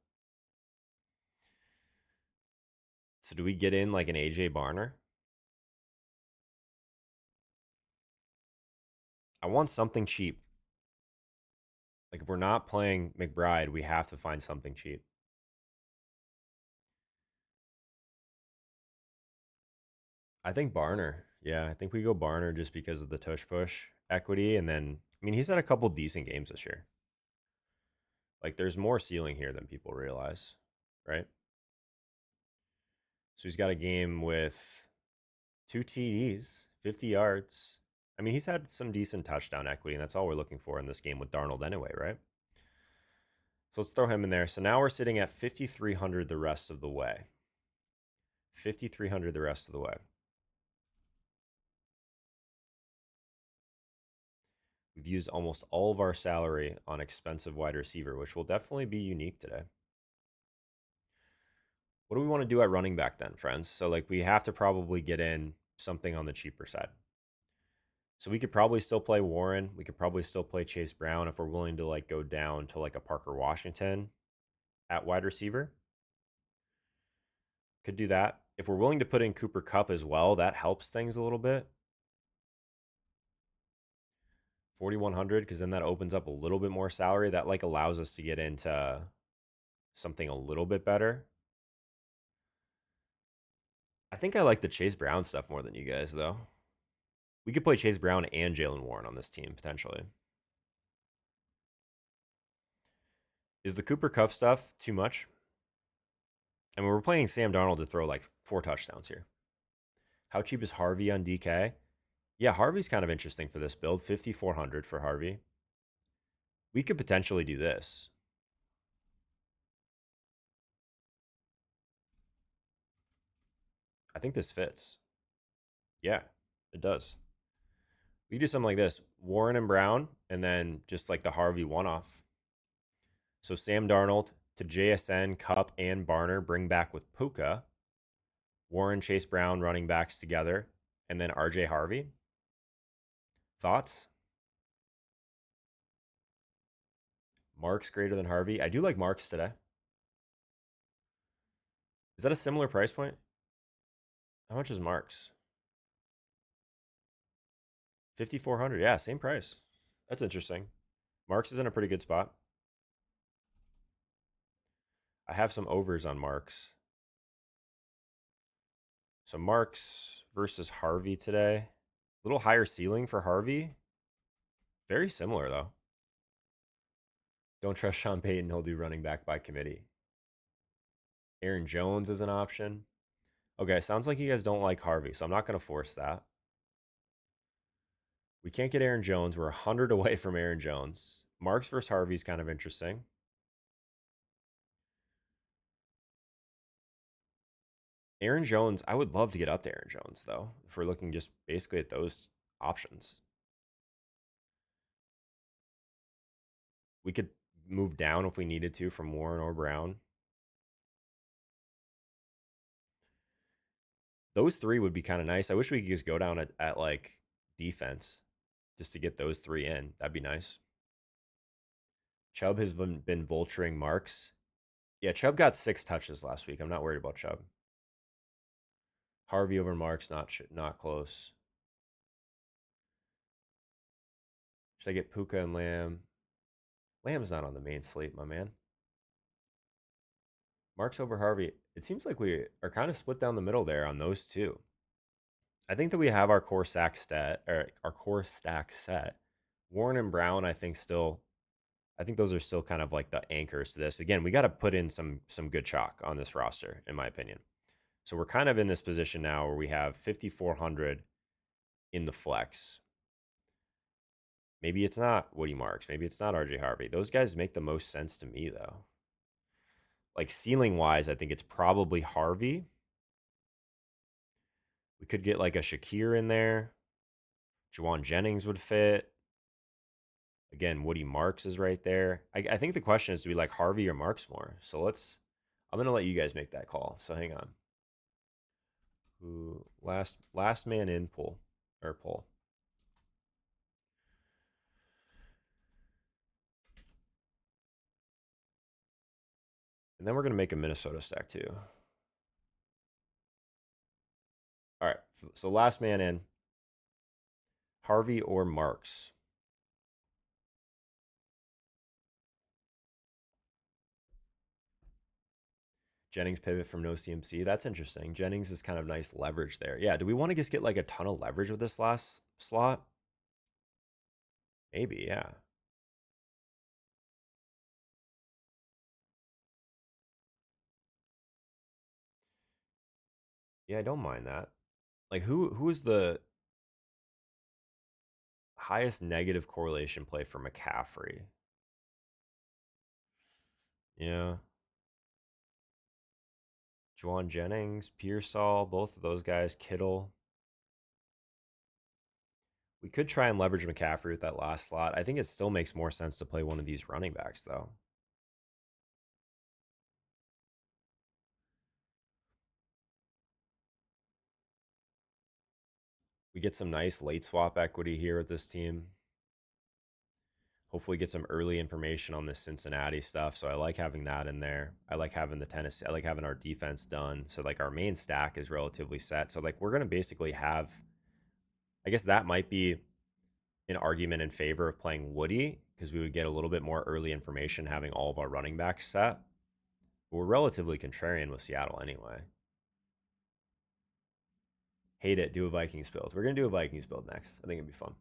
So do we get in an AJ Barner? I want something cheap. Like if we're not playing McBride, we have to find something cheap. I think Barner. Yeah, I think we go Barner just because of the tush push equity. And then, I mean, he's had a couple decent games this year. Like there's more ceiling here than people realize, right? So he's got a game with 2 TDs, 50 yards. I mean, he's had some decent touchdown equity, and that's all we're looking for in this game with Darnold anyway, right? So let's throw him in there. So now we're sitting at 5,300 the rest of the way. 5,300 the rest of the way. We've used almost all of our salary on expensive wide receiver, which will definitely be unique today. What do we want to do at running back then, friends? So like we have to probably get in something on the cheaper side. So we could probably still play Warren. We could probably still play Chase Brown if we're willing to like go down to like a Parker Washington at wide receiver. Could do that. If we're willing to put in Cooper Kupp as well, that helps things a little bit. 4,100, because then that opens up a little bit more salary. That like allows us to get into something a little bit better. I think I like the Chase Brown stuff more than you guys, though. We could play Chase Brown and Jalen Warren on this team, potentially. Is the Cooper Kupp stuff too much? I mean, we're playing Sam Darnold to throw like 4 touchdowns here. How cheap is Harvey on DK? Yeah, Harvey's kind of interesting for this build. 5,400 for Harvey. We could potentially do this. I think this fits. Yeah, it does. We do something like this. Warren and Brown, and then just like the Harvey one-off. So Sam Darnold to JSN, Kupp, and Barner bring back with Puka. Warren, Chase Brown running backs together, and then RJ Harvey. Thoughts? Marks greater than Harvey. I do like Marks today. Is that a similar price point? How much is Marks? 5,400. Yeah, same price. That's interesting. Marks is in a pretty good spot. I have some overs on Marks. So Marks versus Harvey today. A little higher ceiling for Harvey. Very similar, though. Don't trust Sean Payton. He'll do running back by committee. Aaron Jones is an option. Okay, sounds like you guys don't like Harvey, so I'm not going to force that. We can't get Aaron Jones. We're 100 away from Aaron Jones. Marks versus Harvey is kind of interesting. Aaron Jones, I would love to get up to Aaron Jones, though, if we're looking just basically at those options. We could move down if we needed to from Warren or Brown. Those 3 would be kind of nice. I wish we could just go down at like defense just to get those 3 in. That'd be nice. Chubb has been vulturing Marks. Yeah, Chubb got 6 touches last week. I'm not worried about Chubb. Harvey over Marks, not close. Should I get Puka and Lamb? Lamb's not on the main slate, my man. Marks over Harvey. It seems like we are kind of split down the middle there on those 2. I think that we have our core stack set. Warren and Brown, I think those are still kind of like the anchors to this. Again, we got to put in some good chalk on this roster, in my opinion. So we're kind of in this position now where we have 5,400 in the flex. Maybe it's not Woody Marks. Maybe it's not RJ Harvey. Those guys make the most sense to me, though. Like ceiling wise, I think it's probably Harvey. We could get like a Shakir in there. Juwan Jennings would fit. Again, Woody Marks is right there. I think the question is, do we like Harvey or Marks more? So I'm going to let you guys make that call. So hang on. Who last man in poll. And then we're going to make a Minnesota stack too. All right. So last man in, Harvey or Marks. Jennings pivot from no CMC. That's interesting. Jennings is kind of nice leverage there. Yeah, do we want to just get like a ton of leverage with this last slot? Maybe, yeah. Yeah, I don't mind that. Like who is the highest negative correlation play for McCaffrey? Yeah. Juwan Jennings, Pearsall, both of those guys, Kittle. We could try and leverage McCaffrey with that last slot. I think it still makes more sense to play one of these running backs, though. We get some nice late swap equity here with this team. Hopefully get some early information on this Cincinnati stuff. So I like having that in there. I like having the Tennessee. I like having our defense done. So like our main stack is relatively set. So like we're going to basically have, I guess that might be an argument in favor of playing Woody because we would get a little bit more early information having all of our running backs set. But we're relatively contrarian with Seattle anyway. Hate it. Do a Vikings build. We're going to do a Vikings build next. I think it'd be fun.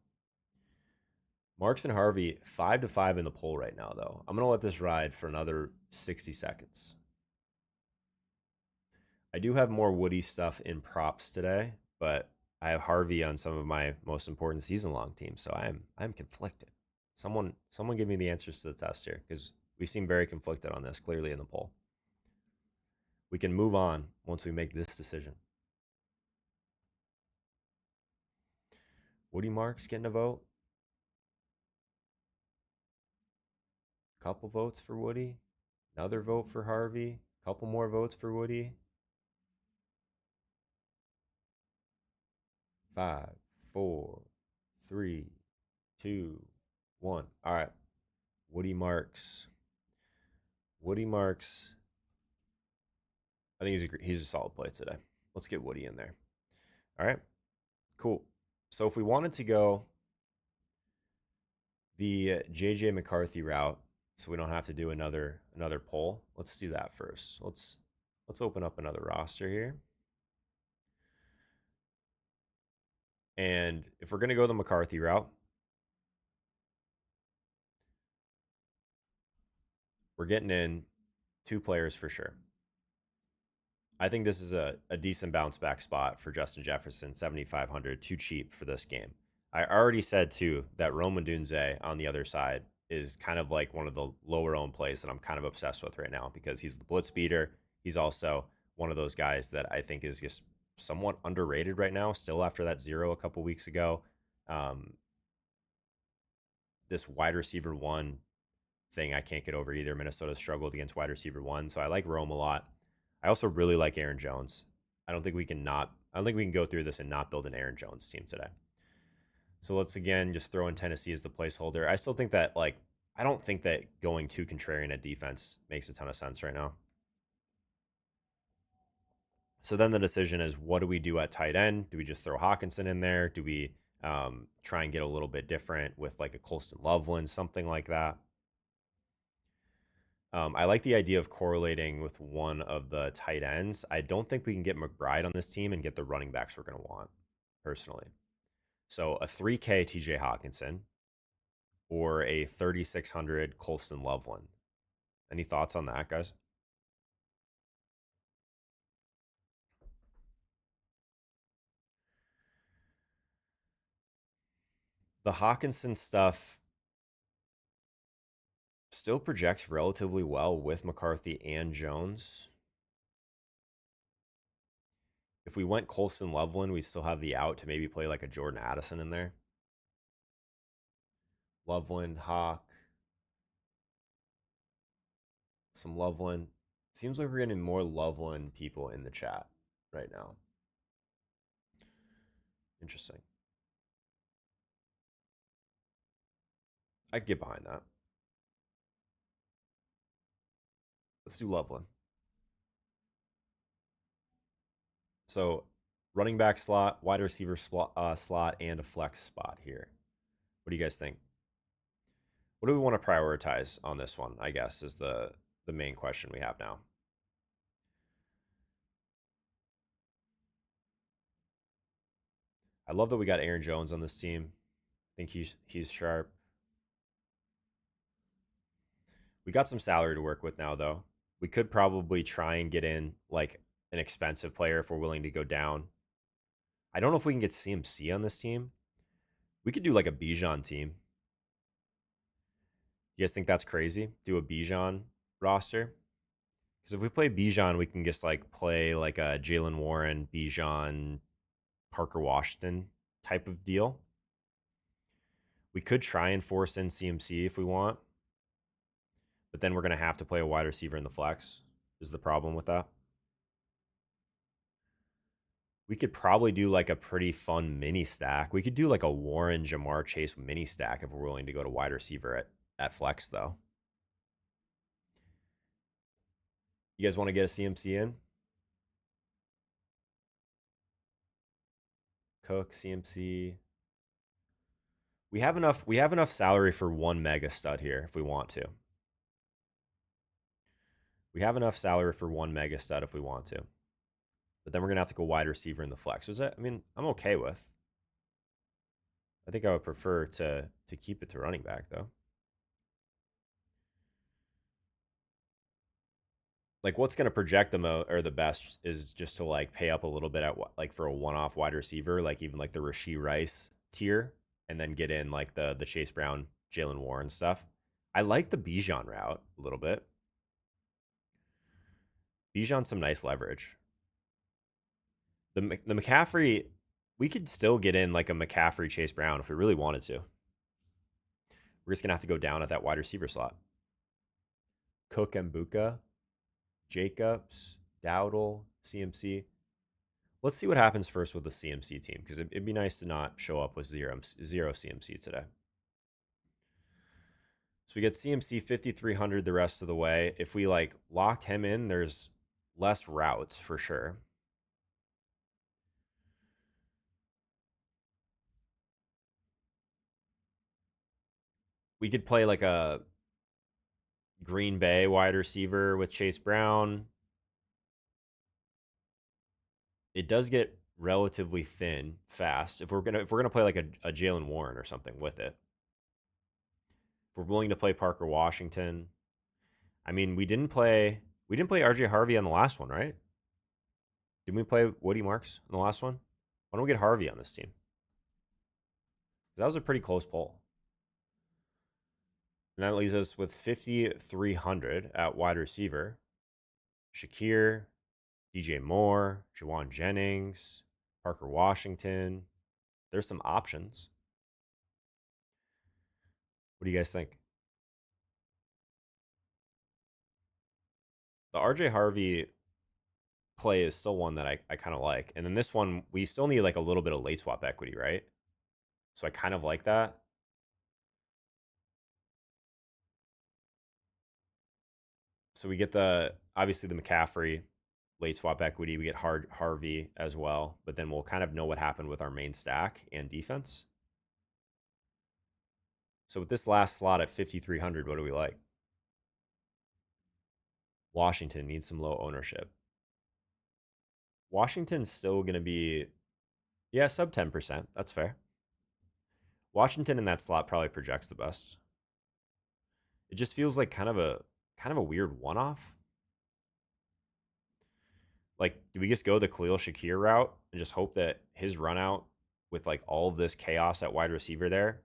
Marks and Harvey, 5-5 in the poll right now, though. I'm going to let this ride for another 60 seconds. I do have more Woody stuff in props today, but I have Harvey on some of my most important season-long teams, so I'm conflicted. Someone give me the answers to the test here, because we seem very conflicted on this, clearly in the poll. We can move on once we make this decision. Woody Marks getting a vote. Couple votes for Woody. Another vote for Harvey. Couple more votes for Woody. 5, 4, 3, 2, 1. All right. Woody Marks. Woody Marks. I think he's a solid play today. Let's get Woody in there. All right. Cool. So if we wanted to go the JJ McCarthy route, so we don't have to do another poll, let's do that first. Let's open up another roster here. And if we're going to go the McCarthy route, we're getting in 2 players for sure. I think this is a decent bounce back spot for Justin Jefferson, 7,500, too cheap for this game. I already said too that Rome Odunze on the other side is kind of like one of the lower owned plays that I'm kind of obsessed with right now because he's the blitz beater. He's also one of those guys that I think is just somewhat underrated right now, still after that 0 a couple weeks ago. This wide receiver 1 thing I can't get over either. Minnesota struggled against wide receiver 1, so I like Rome a lot. I also really like Aaron Jones. I don't think we can go through this and not build an Aaron Jones team today. So let's again just throw in Tennessee as the placeholder. I still think that I don't think that going too contrarian at defense makes a ton of sense right now. So then the decision is, what do we do at tight end? Do we just throw Hawkinson in there? Do we try and get a little bit different with like a Colston Loveland, something like that? I like the idea of correlating with one of the tight ends. I don't think we can get McBride on this team and get the running backs we're going to want, personally. So a 3K TJ Hawkinson or a 3,600 Colston Loveland. Any thoughts on that, guys? The Hawkinson stuff still projects relatively well with McCarthy and Jones. If we went Colston Loveland, we still have the out to maybe play like a Jordan Addison in there. Loveland, Hawk, some Loveland. Seems like we're getting more Loveland people in the chat right now. Interesting. I could get behind that. Let's do Loveland. So running back slot, wide receiver slot, and a flex spot here. What do you guys think? What do we want to prioritize on this one, I guess, is the main question we have now. I love that we got Aaron Jones on this team. I think he's sharp. We got some salary to work with now, though. We could probably try and get in like an expensive player if we're willing to go down. I don't know if we can get CMC on this team. We could do like a Bijan team. You guys think that's crazy? Do a Bijan roster? Because if we play Bijan, we can just like play like a Jalen Warren, Bijan, Parker Washington type of deal. We could try and force in CMC if we want, but then we're going to have to play a wide receiver in the flex, is the problem with that. We could probably do like a pretty fun mini stack. We could do like a Warren Jamar Chase mini stack if we're willing to go to wide receiver at flex, though. You guys want to get a CMC in? Cook, CMC. We have enough salary for one mega stud here if we want to. We have enough salary for one mega stud if we want to. But then we're gonna have to go wide receiver in the flex. Is that? I mean, I'm okay with. I think I would prefer to keep it to running back though. Like, what's gonna project the most or the best is just to like pay up a little bit at like for a one-off wide receiver, like even like the Rashee Rice tier, and then get in like the Chase Brown, Jalen Warren stuff. I like the Bijan route a little bit. Bijan some nice leverage. The McCaffrey, we could still get in like a McCaffrey Chase Brown if we really wanted to. We're just gonna have to go down at that wide receiver slot. Cook and Buka, Jacobs, Dowdle, CMC. Let's see what happens first with the CMC team because it'd be nice to not show up with zero CMC today. So we get CMC 5,300 the rest of the way. If we like locked him in, there's less routes for sure. We could play like a Green Bay wide receiver with Chase Brown. It does get relatively thin fast if we're gonna play like a Jalen Warren or something with it. If we're willing to play Parker Washington, I mean we didn't play RJ Harvey on the last one, right? Didn't we play Woody Marks on the last one? Why don't we get Harvey on this team? That was a pretty close poll. And that leaves us with 5,300 at wide receiver. Shakir, DJ Moore, Jawan Jennings, Parker Washington. There's some options. What do you guys think? The RJ Harvey play is still one that I kind of like. And then this one, we still need like a little bit of late swap equity, right? So I kind of like that. So we get obviously the McCaffrey late swap equity. We get Harvey as well, but then we'll kind of know what happened with our main stack and defense. So with this last slot at 5,300, what do we like? Washington needs some low ownership. Washington's still going to be, yeah, sub 10%. That's fair. Washington in that slot probably projects the best. It just feels like kind of a weird one-off. Like, do we just go the Khalil Shakir route and just hope that his run out with like all of this chaos at wide receiver there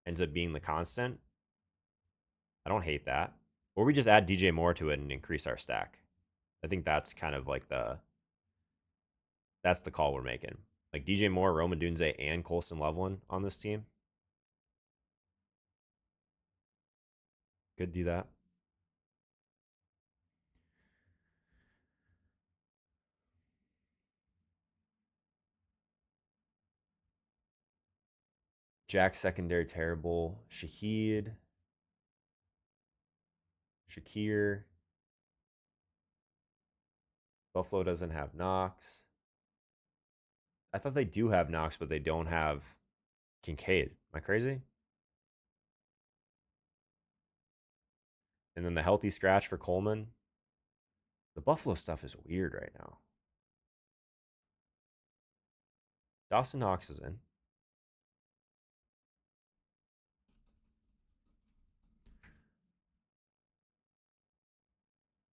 ends up being the constant? I don't hate that. Or we just add DJ Moore to it and increase our stack. I think that's kind of like that's the call we're making. Like DJ Moore, Rome Odunze, and Colston Loveland on this team. Could do that. Jack secondary terrible. Shahid. Shakir. Buffalo doesn't have Knox. I thought they do have Knox, but they don't have Kincaid. Am I crazy? And then the healthy scratch for Coleman. The Buffalo stuff is weird right now. Dawson Knox is in.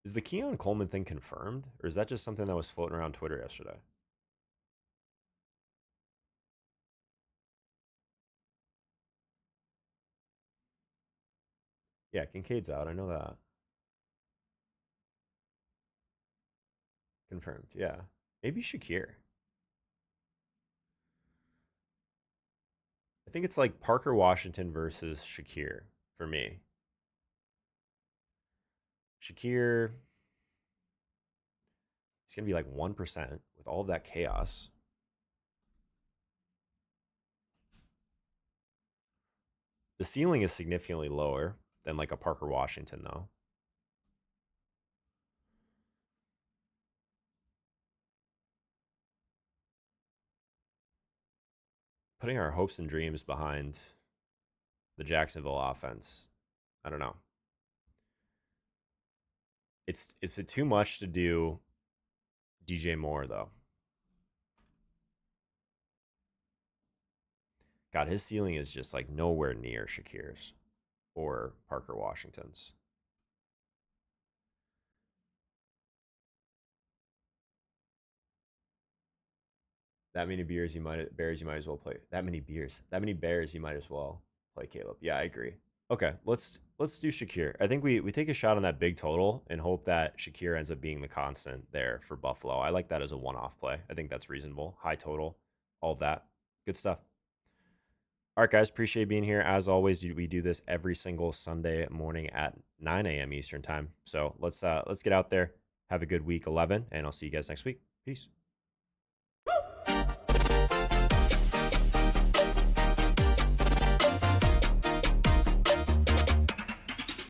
Is the Keon Coleman thing confirmed, or is that just something that was floating around Twitter yesterday? Yeah, Kincaid's out. I know that. Confirmed. Yeah. Maybe Shakir. I think it's like Parker Washington versus Shakir for me. Shakir, he's going to be like 1% with all of that chaos. The ceiling is significantly lower than like a Parker Washington, though. Putting our hopes and dreams behind the Jacksonville offense, I don't know. It's too much to do DJ Moore though. God, his ceiling is just like nowhere near Shakir's or Parker Washington's. That many bears you might as well play. That many beers. That many bears you might as well play Caleb. Yeah, I agree. Okay, let's do Shakir. I think we take a shot on that big total and hope that Shakir ends up being the constant there for Buffalo. I like that as a one-off play. I think that's reasonable. High total, all of that. Good stuff. All right, guys, appreciate being here. As always, we do this every single Sunday morning at 9 a.m. Eastern time. So let's get out there. Have a good week 11, and I'll see you guys next week. Peace.